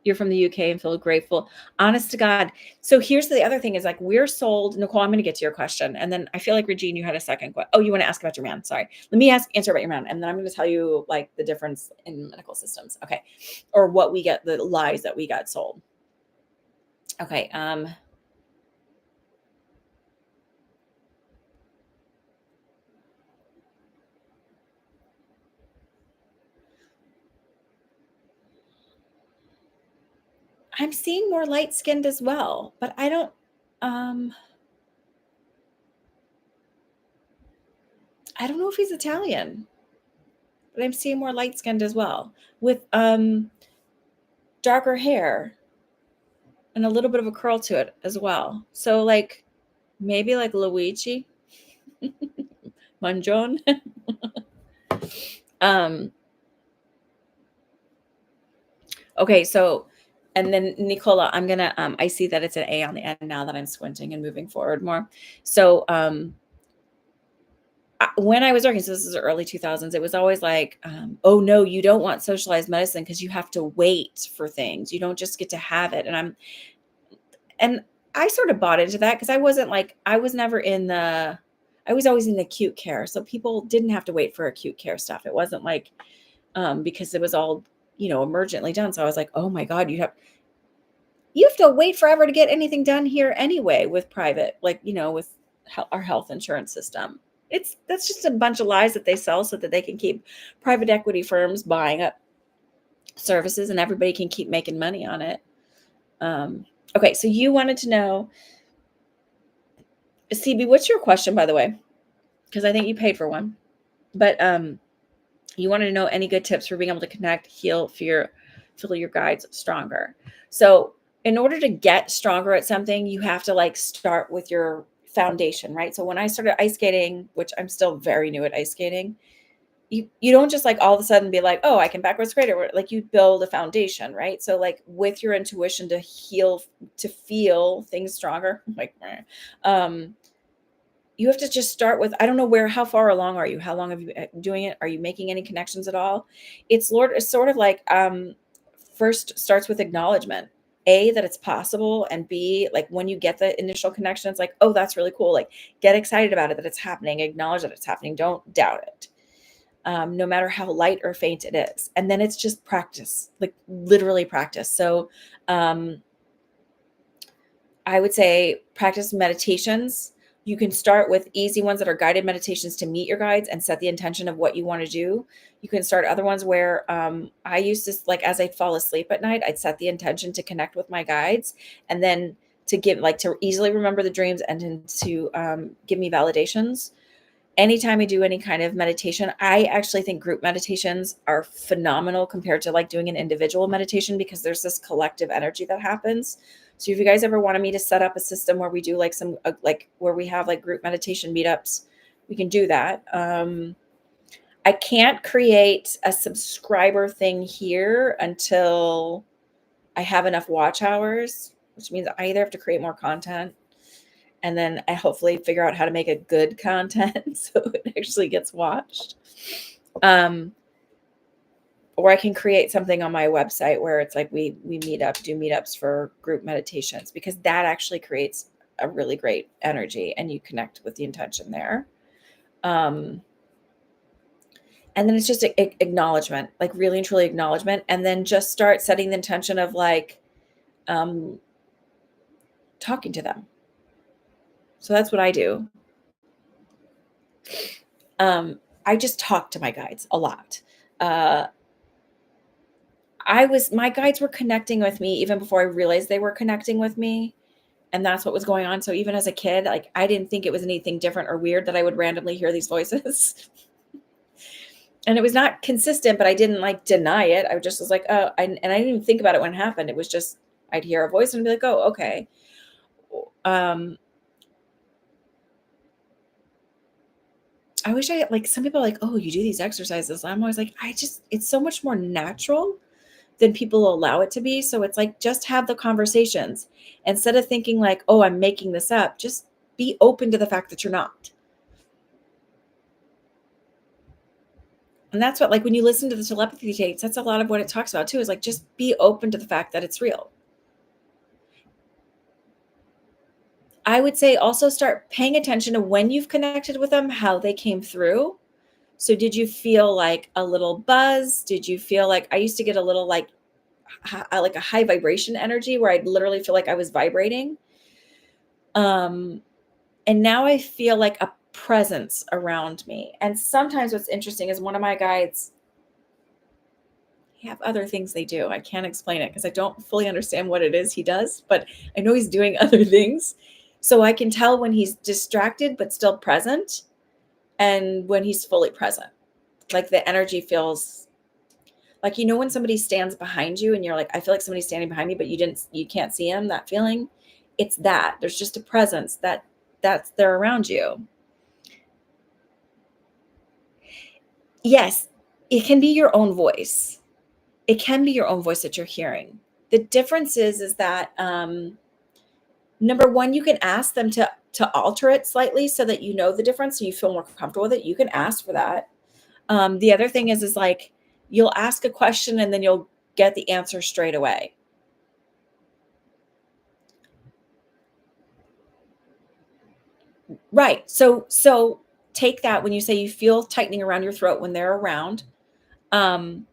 You're from the UK and feel grateful. Honest to God. So here's the other thing is like we're sold. Nicole, I'm going to get to your question. And then I feel like Regine, you had a second question. Oh, you want to ask about your man. Sorry. Let me answer about your man. And then I'm going to tell you like the difference in medical systems. Okay. Or what we get, the lies that we got sold. Okay. I'm seeing more light skinned as well, but I don't, I don't know if he's Italian, but I'm seeing more light skinned as well with darker hair and a little bit of a curl to it as well. So like maybe like Luigi Mangione. Okay, so and then Nicola, I'm gonna I see that it's an A on the end now that I'm squinting and moving forward more. So when I was working, so this is the early 2000s, it was always like, oh no, you don't want socialized medicine because you have to wait for things. You don't just get to have it. And I sort of bought into that because I wasn't like, I was never in the, I was always in acute care. So people didn't have to wait for acute care stuff. It wasn't like, because it was all, emergently done. So I was like, oh my God, you have to wait forever to get anything done here anyway with private, like, with our health insurance system. That's just a bunch of lies that they sell so that they can keep private equity firms buying up services and everybody can keep making money on it. Okay, so you wanted to know, CB, what's your question, by the way? Because I think you paid for one. But you wanted to know any good tips for being able to connect, heal, feel your guides stronger. So in order to get stronger at something, you have to like start with your foundation, right? So when I started ice skating, which I'm still very new at ice skating, you don't just like all of a sudden be like, oh, I can backwards skate, or like you build a foundation, right? So like with your intuition to heal, to feel things stronger, like you have to just start with, I don't know how far along are you? How long have you been doing it? Are you making any connections at all? It's sort of like, first starts with acknowledgement. A, that it's possible, and B, like when you get the initial connection, it's like, oh, that's really cool. Like get excited about it, that it's happening, acknowledge that it's happening. Don't doubt it. No matter how light or faint it is. And then it's just practice, like literally practice. So, I would say practice meditations. You can start with easy ones that are guided meditations to meet your guides and set the intention of what you want to do. You can start other ones where I used to, like, as I fall asleep at night, I'd set the intention to connect with my guides and then to to easily remember the dreams and to give me validations. Anytime I do any kind of meditation, I actually think group meditations are phenomenal compared to like doing an individual meditation because there's this collective energy that happens. So if you guys ever wanted me to set up a system where we do like some like where we have like group meditation meetups, we can do that. I can't create a subscriber thing here until I have enough watch hours, which means I either have to create more content and then I hopefully figure out how to make a good content so it actually gets watched. Or I can create something on my website where it's like we meet up, do meetups for group meditations, because that actually creates a really great energy and you connect with the intention there. Um, and then it's just acknowledgement, like really and truly acknowledgement, and then just start setting the intention of like um, talking to them. So that's what I do. I just talk to my guides a lot. Uh, my guides were connecting with me even before I realized they were connecting with me. And that's what was going on. So even as a kid, like I didn't think it was anything different or weird that I would randomly hear these voices. And it was not consistent, but I didn't like deny it. I just was like, oh, and I didn't even think about it when it happened. It was just, I'd hear a voice and be like, oh, okay. Um, I wish I like some people are like, oh, you do these exercises. I'm always like, it's so much more natural than people allow it to be. So it's like, just have the conversations instead of thinking like, oh, I'm making this up. Just be open to the fact that you're not. And that's what, like, when you listen to the telepathy tapes, that's a lot of what it talks about too, is like, just be open to the fact that it's real. I would say also start paying attention to when you've connected with them, how they came through. So did you feel like a little buzz? Did you feel like I used to get a little like a high vibration energy where I'd literally feel like I was vibrating. And now I feel like a presence around me. And sometimes what's interesting is one of my guides have other things they do. I can't explain it because I don't fully understand what it is he does, but I know he's doing other things. So I can tell when he's distracted but still present and when he's fully present. Like the energy feels like, when somebody stands behind you and you're like, I feel like somebody's standing behind me, but you can't see him, that feeling. It's that there's just a presence that's they're around you. Yes, it can be your own voice. It can be your own voice that you're hearing. The difference is that number one, you can ask them to alter it slightly so that you know the difference, so you feel more comfortable with it. You can ask for that. The other thing is like you'll ask a question and then you'll get the answer straight away. Right. So take that when you say you feel tightening around your throat when they're around. Um,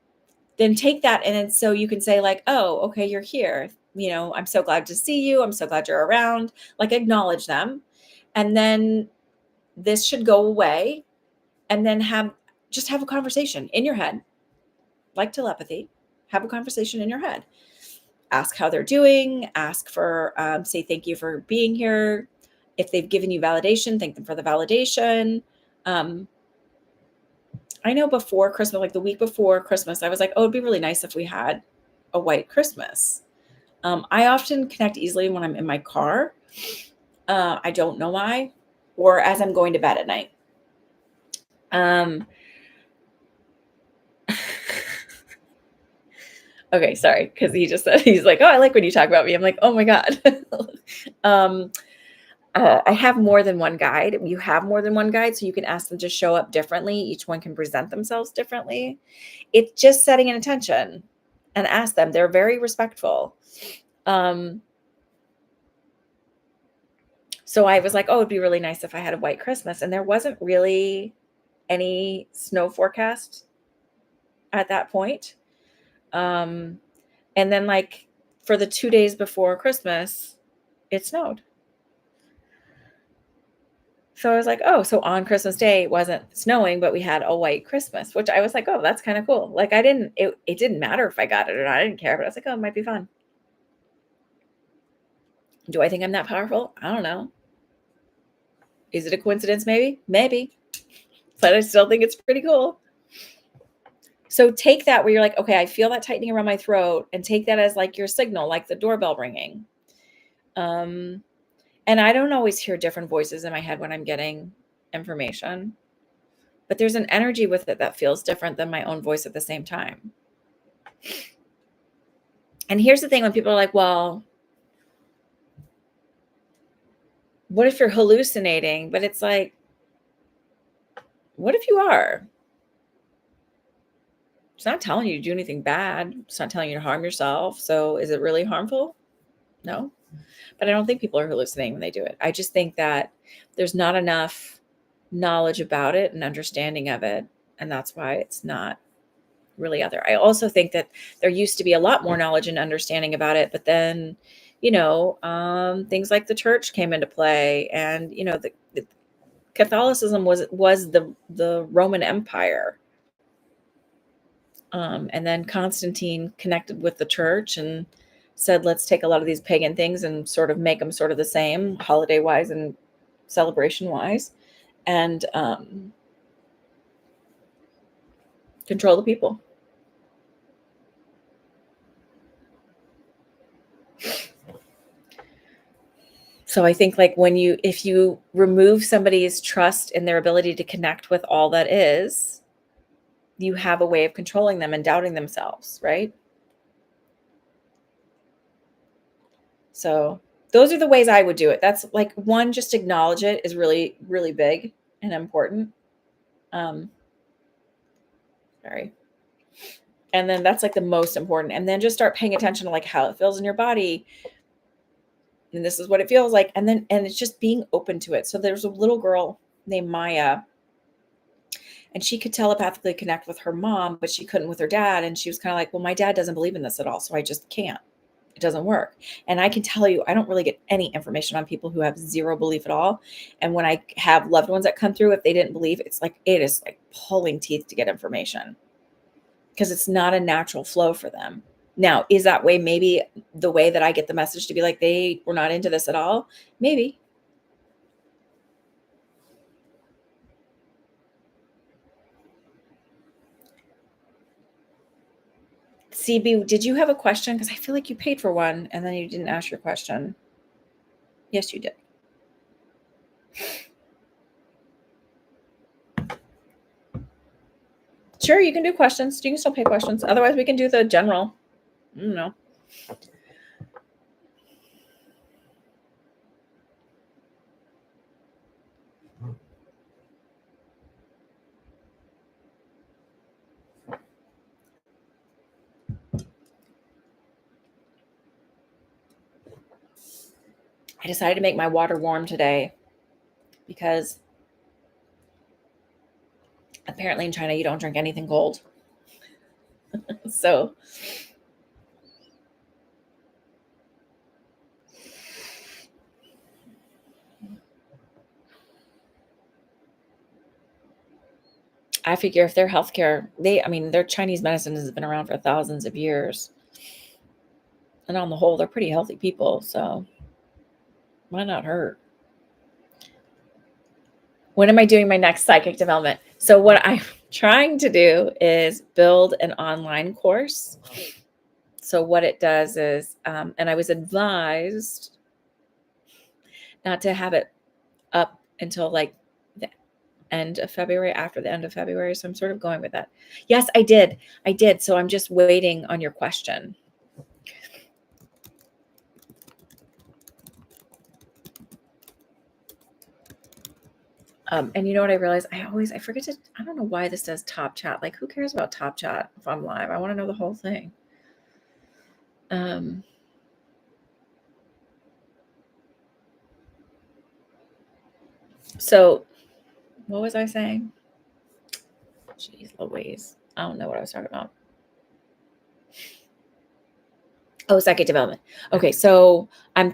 then take that and then so you can say like, oh, okay, you're here. I'm so glad to see you. I'm so glad you're around. Like acknowledge them. And then this should go away. And then have a conversation in your head, like telepathy. Have a conversation in your head. Ask how they're doing. Ask for, say thank you for being here. If they've given you validation, thank them for the validation. I know before Christmas, like the week before Christmas, I was like, oh, it'd be really nice if we had a white Christmas. I often connect easily when I'm in my car. I don't know why, or as I'm going to bed at night. Okay, sorry, because he just said he's like, oh, I like when you talk about me. I'm like, oh my god. I have more than one guide. You have more than one guide, so you can ask them to show up differently. Each one can present themselves differently. It's just setting an intention and ask them. They're very respectful. So I was like, oh, it'd be really nice if I had a white Christmas. And there wasn't really any snow forecast at that point. And then like for the 2 days before Christmas, it snowed. So I was like, oh, so on Christmas Day it wasn't snowing, but we had a white Christmas, which I was like, oh, that's kind of cool. Like it didn't matter if I got it or not. I didn't care, but I was like, oh, it might be fun. Do I think I'm that powerful? I don't know. Is it a coincidence? Maybe, but I still think it's pretty cool. So take that where you're like, okay, I feel that tightening around my throat, and take that as like your signal, like the doorbell ringing. And I don't always hear different voices in my head when I'm getting information. but there's an energy with it that feels different than my own voice at the same time. And here's the thing, when people are like, well, what if you're hallucinating? But it's like, what if you are? It's not telling you to do anything bad. It's not telling you to harm yourself. So is it really harmful? No. But I don't think people are hallucinating when they do it. I just think that there's not enough knowledge about it and understanding of it. And that's why it's not really out there. I also think that there used to be a lot more knowledge and understanding about it, but then, things like the church came into play, and the Catholicism was the Roman Empire, and then Constantine connected with the church and said, let's take a lot of these pagan things and sort of make them sort of the same, holiday wise and celebration wise, and control the people. So I think, like, if you remove somebody's trust in their ability to connect with all that is, you have a way of controlling them and doubting themselves, right? So those are the ways I would do it. That's like, one, just acknowledge it is really, really big and important. Sorry. And then that's like the most important. And then just start paying attention to like how it feels in your body. And this is what it feels like. And it's just being open to it. So there's a little girl named Maya, and she could telepathically connect with her mom, but she couldn't with her dad. And she was kind of like, well, my dad doesn't believe in this at all, so I just can't. It doesn't work. And I can tell you, I don't really get any information on people who have zero belief at all. And when I have loved ones that come through, if they didn't believe, it is like pulling teeth to get information, because it's not a natural flow for them. Now, is that way maybe the way that I get the message to be like, they were not into this at all? Maybe. CB, did you have a question? Because I feel like you paid for one and then you didn't ask your question. Yes, you did. Sure, you can do questions. You can still pay questions. Otherwise, we can do the general. I don't know. I decided to make my water warm today because apparently in China you don't drink anything cold. So I figure if their healthcare, their Chinese medicine has been around for thousands of years. And on the whole, they're pretty healthy people. So why not hurt? When am I doing my next psychic development? So what I'm trying to do is build an online course. So what it does is, and I was advised not to have it up until like the end of February, after the end of February. So I'm sort of going with that. Yes, I did. So I'm just waiting on your question. And you know what I realized? I forget to, I don't know why this says top chat. Like, who cares about top chat if I'm live? I want to know the whole thing. So what was I saying? Jeez Louise. I don't know what I was talking about. Oh, psychic development. Okay, so I've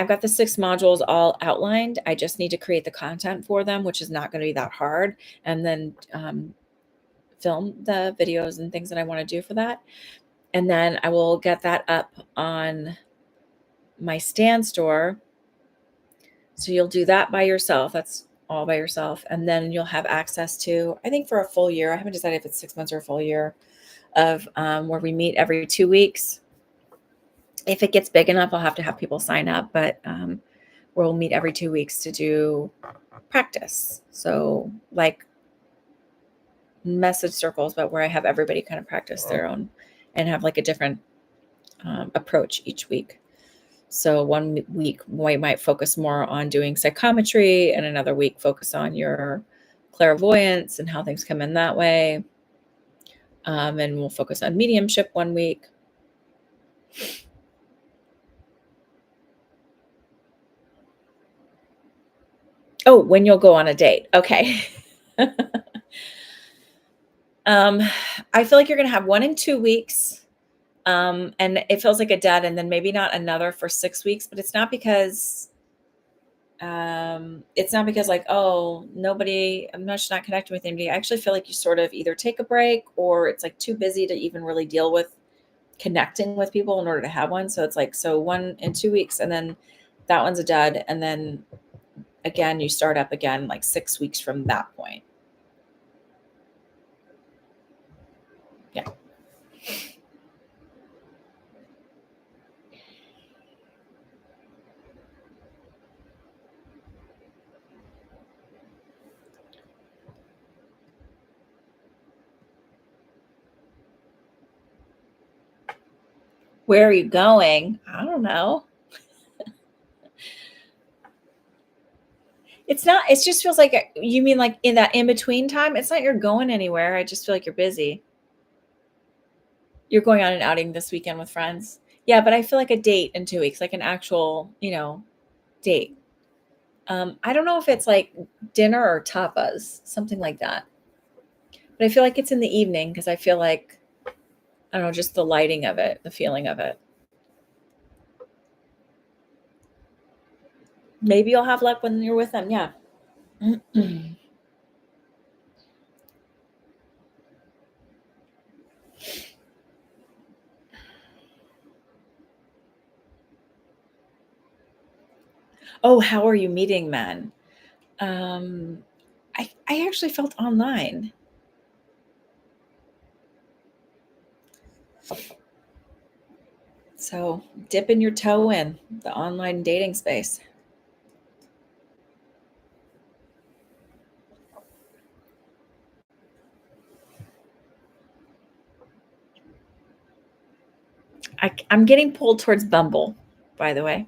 got the 6 modules all outlined. I just need to create the content for them, which is not going to be that hard. And then film the videos and things that I want to do for that. And then I will get that up on my Stan Store. So you'll do that by yourself. That's all by yourself. And then you'll have access to, I think for a full year, I haven't decided if it's 6 months or a full year, of where we meet every 2 weeks. If it gets big enough, I'll have to have people sign up, but we'll meet every 2 weeks to do practice. So like message circles, but where I have everybody kind of practice their own and have like a different approach each week. So one week we might focus more on doing psychometry, and another week focus on your clairvoyance and how things come in that way. And we'll focus on mediumship one week. Oh, when you'll go on a date. Okay. I feel like you're going to have 1 in 2 weeks. And it feels like a dead, and then maybe not another for 6 weeks, but it's not because like, oh, I'm just not connecting with anybody. I actually feel like you sort of either take a break or it's like too busy to even really deal with connecting with people in order to have one. So it's like, 1 in 2 weeks, and then that one's a dud. And then again, you start up again like 6 weeks from that point. Yeah. Where are you going? I don't know. It's not, it just feels like, you mean like in that in between time? It's not you're going anywhere. I just feel like you're busy. You're going on an outing this weekend with friends. Yeah, but I feel like a date in 2 weeks, like an actual, date. I don't know if it's like dinner or tapas, something like that. But I feel like it's in the evening because I feel like, I don't know, just the lighting of it, the feeling of it. Maybe you'll have luck when you're with them. Yeah. Oh, how are you meeting men? Um, I actually felt online. So dipping your toe in the online dating space. I'm getting pulled towards Bumble, by the way.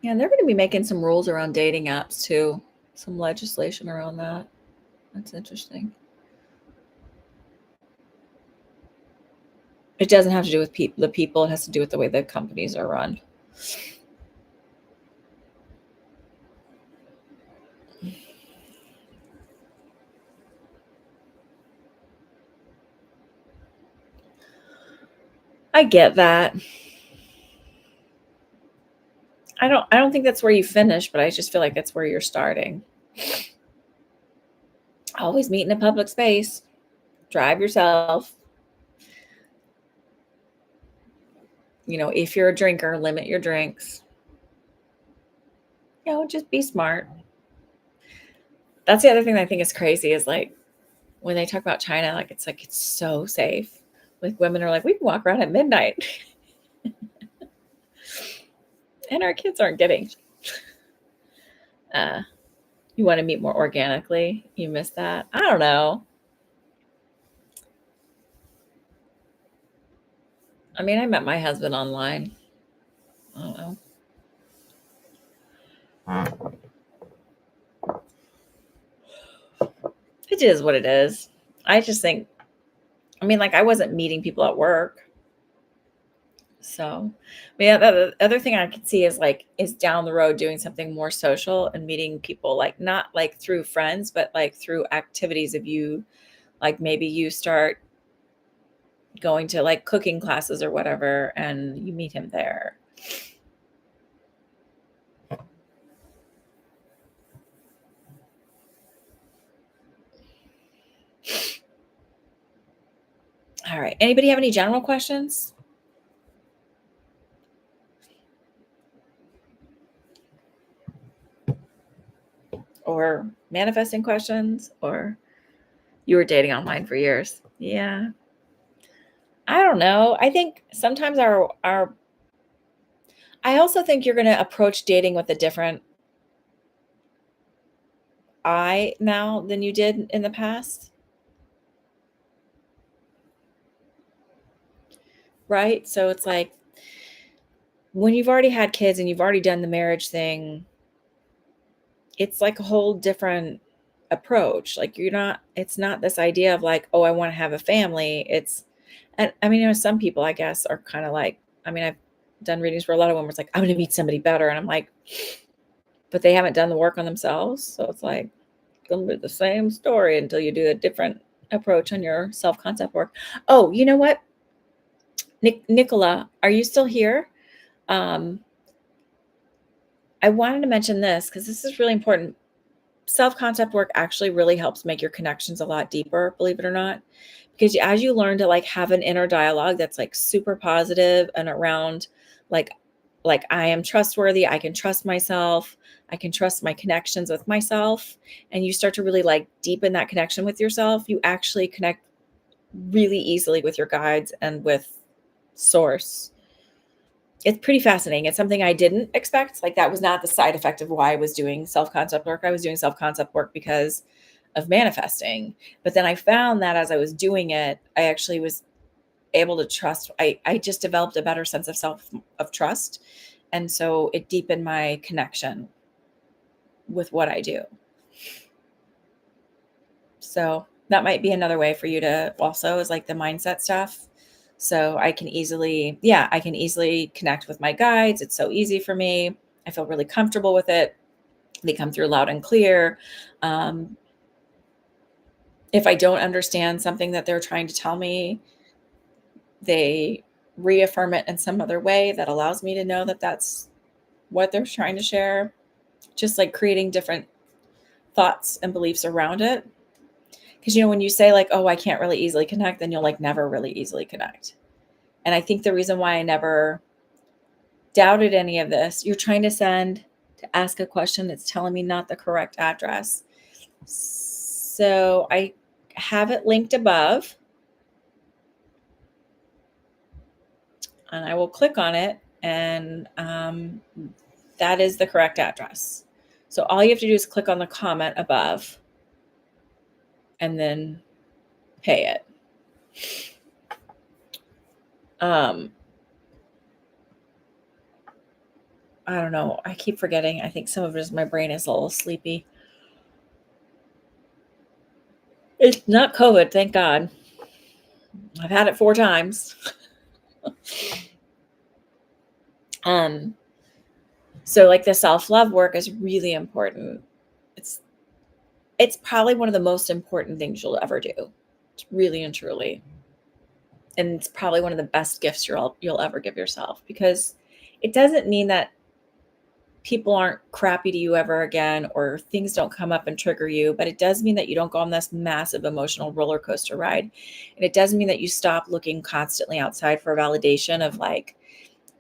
Yeah, they're going to be making some rules around dating apps too. Some legislation around that. That's interesting. It doesn't have to do with the people. It has to do with the way the companies are run. I get that. I don't think that's where you finish, but I just feel like that's where you're starting. Always meet in a public space. Drive yourself. If you're a drinker, limit your drinks. Just be smart. That's the other thing that I think is crazy is like when they talk about China, like it's so safe. Like women are like, we can walk around at midnight. And our kids aren't getting. You want to meet more organically. You miss that. I don't know. I mean, I met my husband online. I don't know. It is what it is. I just think, I mean, like I wasn't meeting people at work. So, yeah, the other thing I could see is down the road doing something more social and meeting people, like not like through friends, but like through activities of you, like maybe you start going to like cooking classes or whatever, and you meet him there. All right. Anybody have any general questions? Or manifesting questions? Or you were dating online for years? Yeah. I don't know. I think sometimes I also think you're going to approach dating with a different I now than you did in the past, right? So it's like when you've already had kids and you've already done the marriage thing, it's like a whole different approach. Like it's not this idea of like, oh, I want to have a family. And I mean, some people I guess are kind of like, I mean, I've done readings for a lot of women. It's like, I'm going to meet somebody better. And I'm like, but they haven't done the work on themselves. So it's like, going to be the same story until you do a different approach on your self-concept work. Oh, you know what? Nicola, are you still here? Um, I wanted to mention this because this is really important. Self-concept work actually really helps make your connections a lot deeper, believe it or not. Because as you learn to like have an inner dialogue that's like super positive and around like I am trustworthy, I can trust myself, I can trust my connections with myself, and you start to really like deepen that connection with yourself, you actually connect really easily with your guides and with source. It's pretty fascinating. It's something I didn't expect. Like that was not the side effect of why I was doing self-concept work. I was doing self-concept work because of manifesting. But then I found that as I was doing it, I actually was able to trust. I just developed a better sense of of trust. And so it deepened my connection with what I do. So that might be another way for you to also is like the mindset stuff. So I can easily connect with my guides. It's so easy for me. I feel really comfortable with it. They come through loud and clear. Um, if I don't understand something that they're trying to tell me, they reaffirm it in some other way that allows me to know that that's what they're trying to share. Just like creating different thoughts and beliefs around it. Because, when you say like, oh, I can't really easily connect, then you'll like never really easily connect. And I think the reason why I never doubted any of this, you're trying to ask a question that's telling me not the correct address. So I have it linked above and I will click on it and that is the correct address. So all you have to do is click on the comment above and then pay it. I don't know. I keep forgetting. I think some of it is my brain is a little sleepy. It's not COVID, thank God. I've had it 4 times. So like the self-love work is really important. It's probably one of the most important things you'll ever do. It's really and truly. And it's probably one of the best gifts you'll ever give yourself because it doesn't mean that people aren't crappy to you ever again or things don't come up and trigger you, but it does mean that you don't go on this massive emotional roller coaster ride. And it does mean that you stop looking constantly outside for validation of like,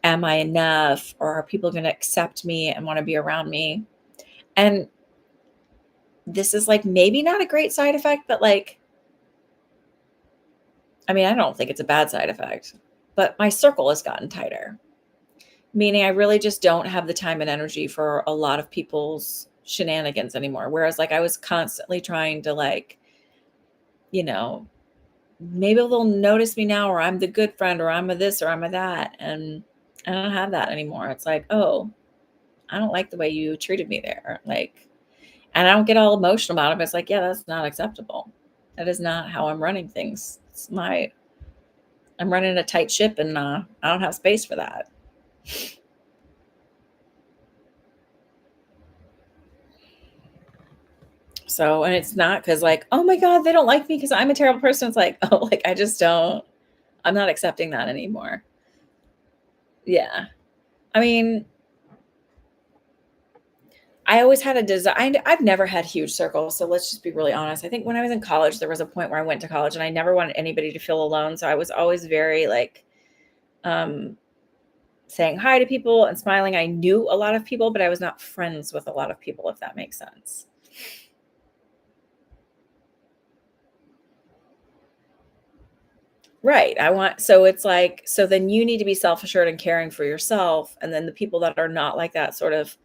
am I enough? Or are people going to accept me and want to be around me? And this is like maybe not a great side effect, but like, I mean, I don't think it's a bad side effect, but my circle has gotten tighter, meaning I really just don't have the time and energy for a lot of people's shenanigans anymore. Whereas like I was constantly trying to like, maybe they'll notice me now, or I'm the good friend, or I'm a this, or I'm a that. And I don't have that anymore. It's like, oh, I don't like the way you treated me there. Like, and I don't get all emotional about it. But it's like, yeah, that's not acceptable. That is not how I'm running things. I'm running a tight ship and I don't have space for that. So, and it's not because like, oh my God, they don't like me because I'm a terrible person. It's like, oh, like I'm not accepting that anymore. Yeah. I mean, I always had a desire. I've never had huge circles. So let's just be really honest. I think when I was in college, there was a point where I went to college and I never wanted anybody to feel alone. So I was always very like, um, saying hi to people and smiling. I knew a lot of people, but I was not friends with a lot of people, if that makes sense. Right. So it's like, so then you need to be self-assured and caring for yourself. And then the people that are not like that sort of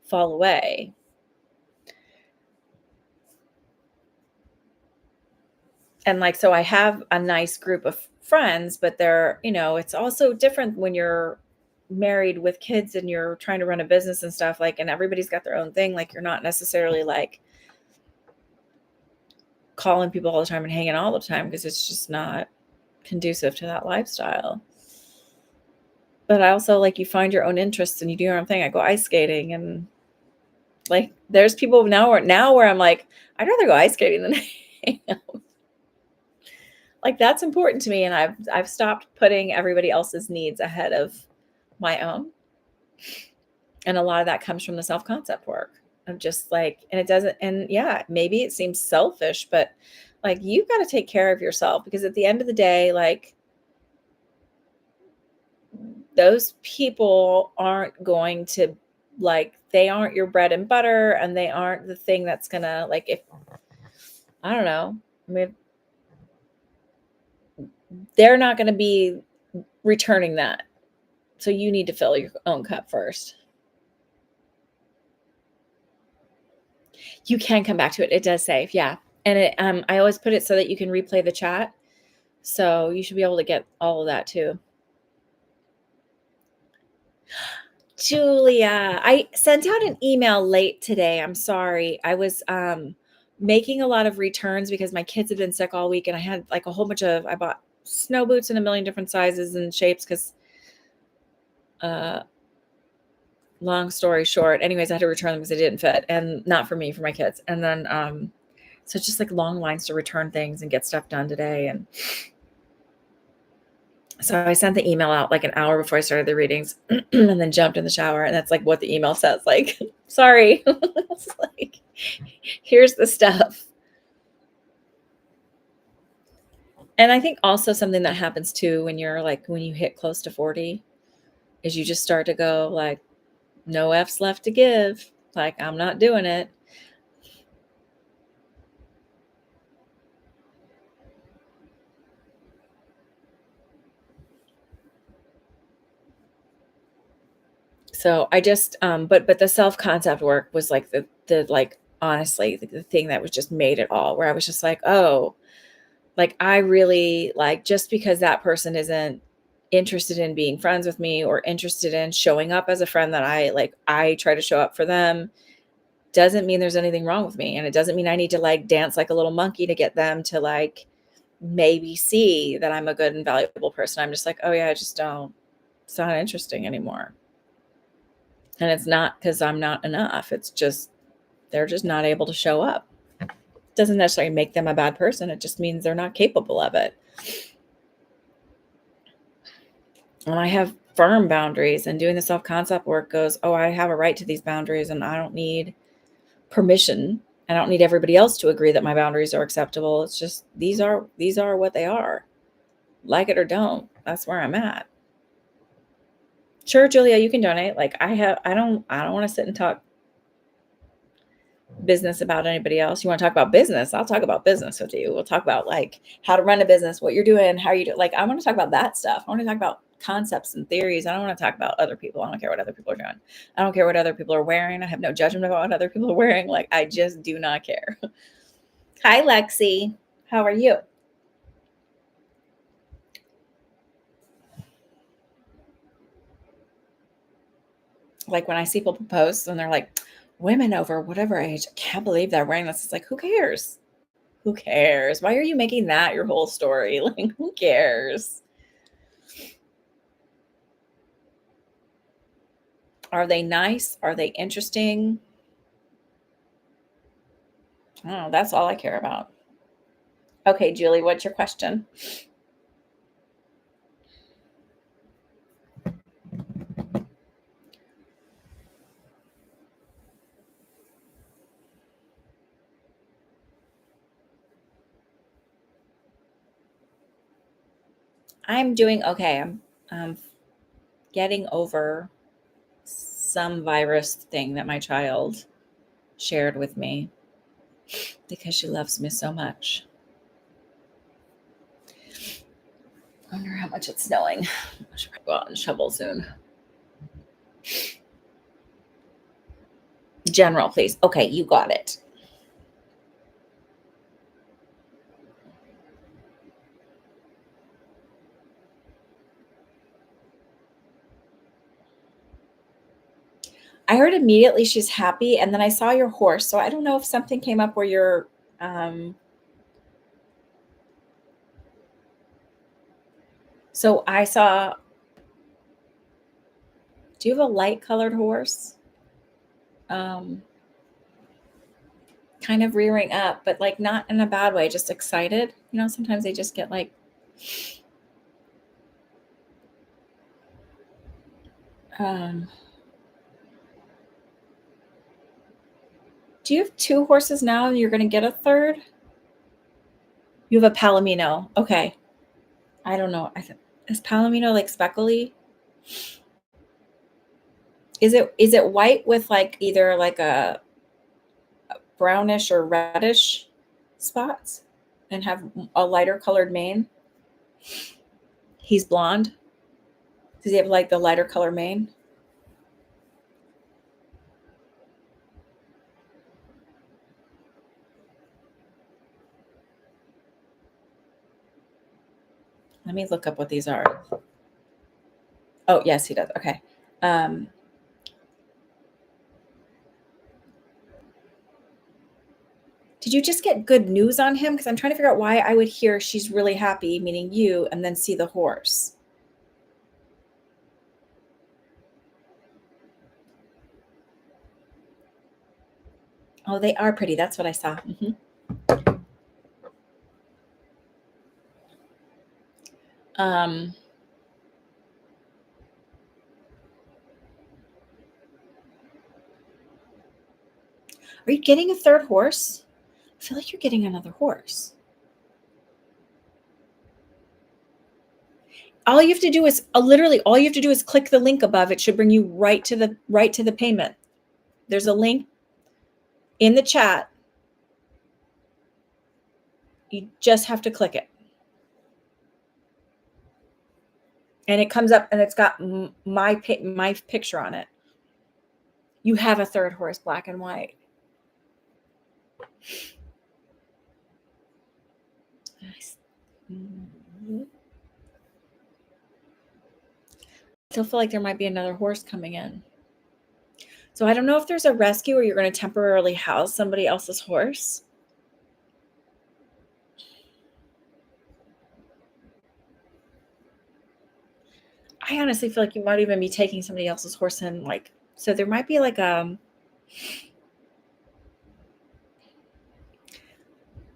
fall away. And like, so I have a nice group of friends, but they're, it's also different when you're married with kids and you're trying to run a business and stuff, like, and everybody's got their own thing. Like, you're not necessarily like calling people all the time and hanging all the time, because it's just not conducive to that lifestyle. But I also, like, you find your own interests and you do your own thing. I go ice skating, and like, there's people now where I'm like, I'd rather go ice skating than hang out. Like, that's important to me, and I've stopped putting everybody else's needs ahead of my own. And a lot of that comes from the self-concept work of just like, and it doesn't, and yeah, maybe it seems selfish, but like, you've got to take care of yourself, because at the end of the day, like, those people aren't going to, like, they aren't your bread and butter, and they aren't the thing that's gonna, like, if, I don't know, I mean, they're not going to be returning that. So you need to fill your own cup first. You can come back to it. It does save. Yeah. And I always put it so that you can replay the chat. So you should be able to get all of that too. Julia, I sent out an email late today. I'm sorry. I was making a lot of returns because my kids had been sick all week, and I had like a whole bunch of, I bought snow boots in a million different sizes and shapes because long story short, anyways, I had to return them because they didn't fit, and not for me, for my kids. And then so it's just like long lines to return things and get stuff done today. And so I sent the email out like an hour before I started the readings and then jumped in the shower. And that's like what the email says. Like, sorry. It's like, here's the stuff. And I think also something that happens too when you're like, when you hit close to 40, is you just start to go like, no F's left to give. Like, I'm not doing it. So I just, but the self-concept work was like the like, honestly, the thing that was just made it all, where I was just like, oh, like, I really, like, just because that person isn't interested in being friends with me or interested in showing up as a friend that I try to show up for them, doesn't mean there's anything wrong with me. And it doesn't mean I need to like dance like a little monkey to get them to like maybe see that I'm a good and valuable person. I'm just like, oh yeah, I just don't, it's not interesting anymore. And it's not because I'm not enough. It's just, they're just not able to show up. It doesn't necessarily make them a bad person. It just means they're not capable of it. And I have firm boundaries, and doing the self-concept work goes, oh, I have a right to these boundaries, and I don't need permission. I don't need everybody else to agree that my boundaries are acceptable. It's just, these are what they are. Like it or don't. That's where I'm at. Sure, Julia, you can donate. Like, I don't want to sit and talk business about anybody else. You want to talk about business? I'll talk about business with you. We'll talk about like how to run a business, what you're doing, how you do. Like, I want to talk about that stuff. I want to talk about concepts and theories. I don't want to talk about other people. I don't care what other people are doing. I don't care what other people are wearing. I have no judgment about what other people are wearing. Like, I just do not care. Hi, Lexi. How are you? Like, when I see people post and they're like, women over whatever age, I can't believe they're wearing this. It's like, who cares? Who cares? Why are you making that your whole story? Like, who cares? Are they nice? Are they interesting? Oh, that's all I care about. Okay, Julie, what's your question? I'm doing okay. I'm getting over some virus thing that my child shared with me because she loves me so much. I wonder how much it's snowing. I should go out and shovel soon. General, please. Okay, you got it. I heard immediately she's happy, and then I saw your horse, so I don't know if something came up where you're, so I saw, do you have a light colored horse? Um, kind of rearing up, but like not in a bad way, just excited. You know, sometimes they just get like, um, do you have two horses now and you're going to get a third? You have a Palomino. Okay. I don't know. Is Palomino like speckly? Is it white with like either like a brownish or reddish spots and have a lighter colored mane? He's blonde. Does he have like the lighter color mane? Let me look up what these are. Oh, yes, he does. Okay. Um, did you just get good news on him? Because I'm trying to figure out why I would hear she's really happy, meaning you, and then see the horse. Oh, they are pretty. That's what I saw. Um, are you getting a third horse? I feel like you're getting another horse. All you have to do is literally all you have to do is click the link above. It should bring you right to the payment. There's a link in the chat. You just have to click it. And it comes up and it's got my picture on it. You have a third horse, black and white. Nice. I still feel like there might be another horse coming in. So I don't know if there's a rescue or you're going to temporarily house somebody else's horse. I honestly feel like you might even be taking somebody else's horse in, like, so there might be like I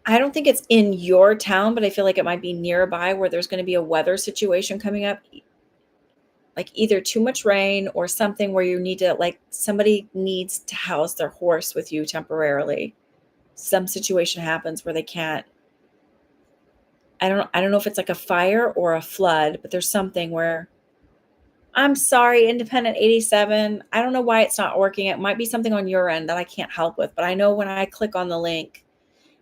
don't think it's in your town, but I feel like it might be nearby where there's going to be a weather situation coming up, like either too much rain or something where you need to, like, somebody needs to house their horse with you temporarily. Some situation happens where they can't. I don't know if it's like a fire or a flood, but there's something where, I'm sorry, Independent 87. I don't know why it's not working. It might be something on your end that I can't help with, but I know when I click on the link,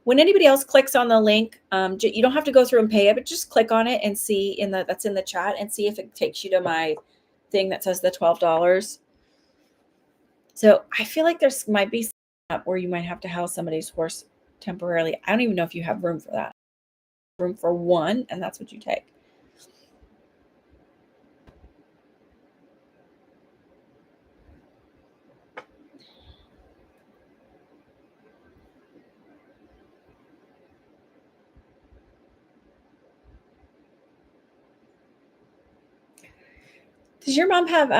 when anybody else clicks on the link, you don't have to go through and pay it, but just click on it and see that's in the chat and see if it takes you to my thing that says the $12. So I feel like there's might be some where you might have to house somebody's horse temporarily. I don't even know if you have room for that. Room for one, and that's what you take. Does your mom have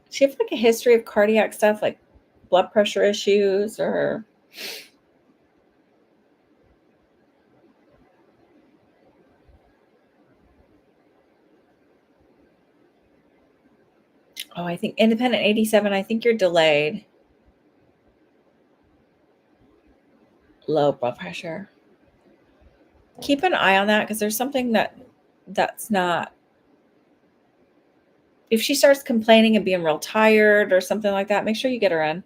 she have like a history of cardiac stuff, like blood pressure issues or? Oh, I think Independent 87, I think you're delayed. Low blood pressure. Keep an eye on that because there's something that's not. If she starts complaining and being real tired or something like that, make sure you get her in.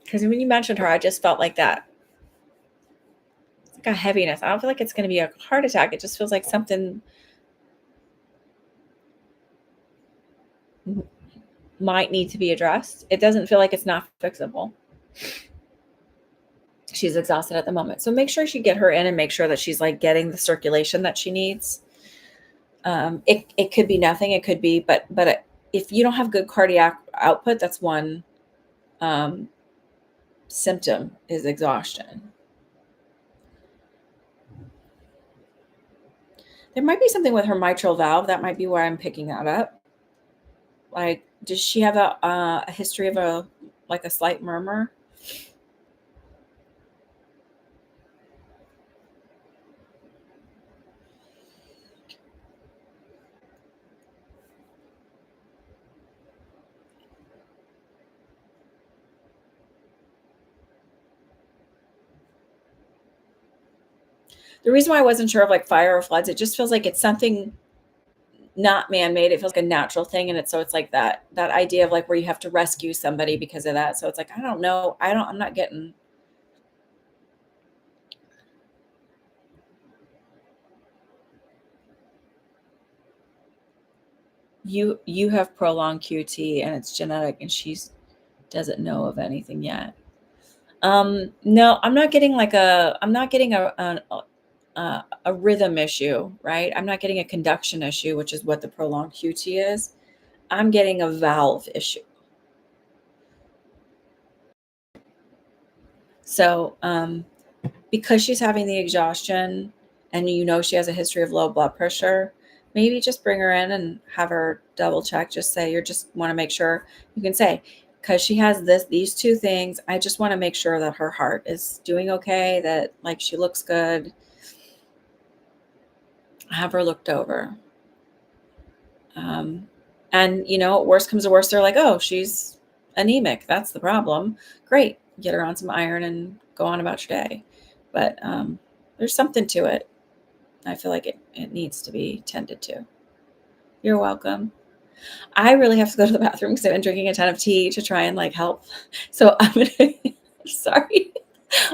Because when you mentioned her, I just felt like that. It's like a heaviness. I don't feel like it's going to be a heart attack. It just feels like something might need to be addressed. It doesn't feel like it's not fixable. She's exhausted at the moment. So make sure you get her in and make sure that she's like getting the circulation that she needs. It could be nothing. It could be, but if you don't have good cardiac output, that's one um, symptom is exhaustion. There might be something with her mitral valve. That might be why I'm picking that up. Like, does she have a history of a slight murmur? The reason why I wasn't sure of like fire or floods, it just feels like it's something not man-made. It feels like a natural thing, and it's like that idea of like where you have to rescue somebody because of that. So it's like I don't know. I'm not getting. You have prolonged QT and it's genetic, and she's doesn't know of anything yet. No, I'm not getting like I'm not getting a rhythm issue, right? I'm not getting a conduction issue, which is what the prolonged QT is. I'm getting a valve issue. So, because she's having the exhaustion and she has a history of low blood pressure, maybe just bring her in and have her double check. Just say, you just want to make sure. You can say, because she has these two things, I just want to make sure that her heart is doing okay, that like she looks good. Have her looked over. And worst comes to worst, they're like, oh, she's anemic. That's the problem. Great. Get her on some iron and go on about your day. But there's something to it. I feel like it needs to be tended to. You're welcome. I really have to go to the bathroom because I've been drinking a ton of tea to try and like help. So I'm gonna sorry.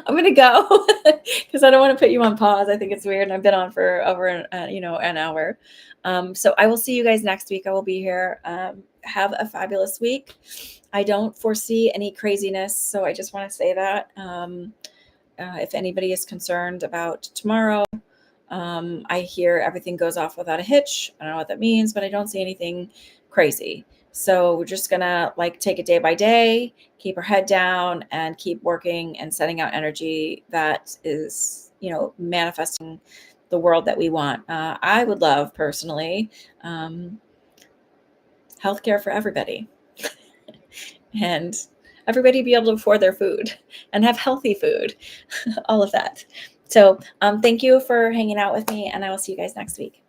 I'm gonna go because I don't want to put you on pause. I think it's weird, and I've been on for over an hour. So I will see you guys next week. I will be here. Have a fabulous week. I don't foresee any craziness, so I just want to say that. If anybody is concerned about tomorrow, I hear everything goes off without a hitch. I don't know what that means, but I don't see anything crazy. So we're just gonna like take it day by day, keep our head down, and keep working and setting out energy that is, manifesting the world that we want. I would love personally um, healthcare for everybody, and everybody be able to afford their food and have healthy food, all of that. So thank you for hanging out with me, and I will see you guys next week.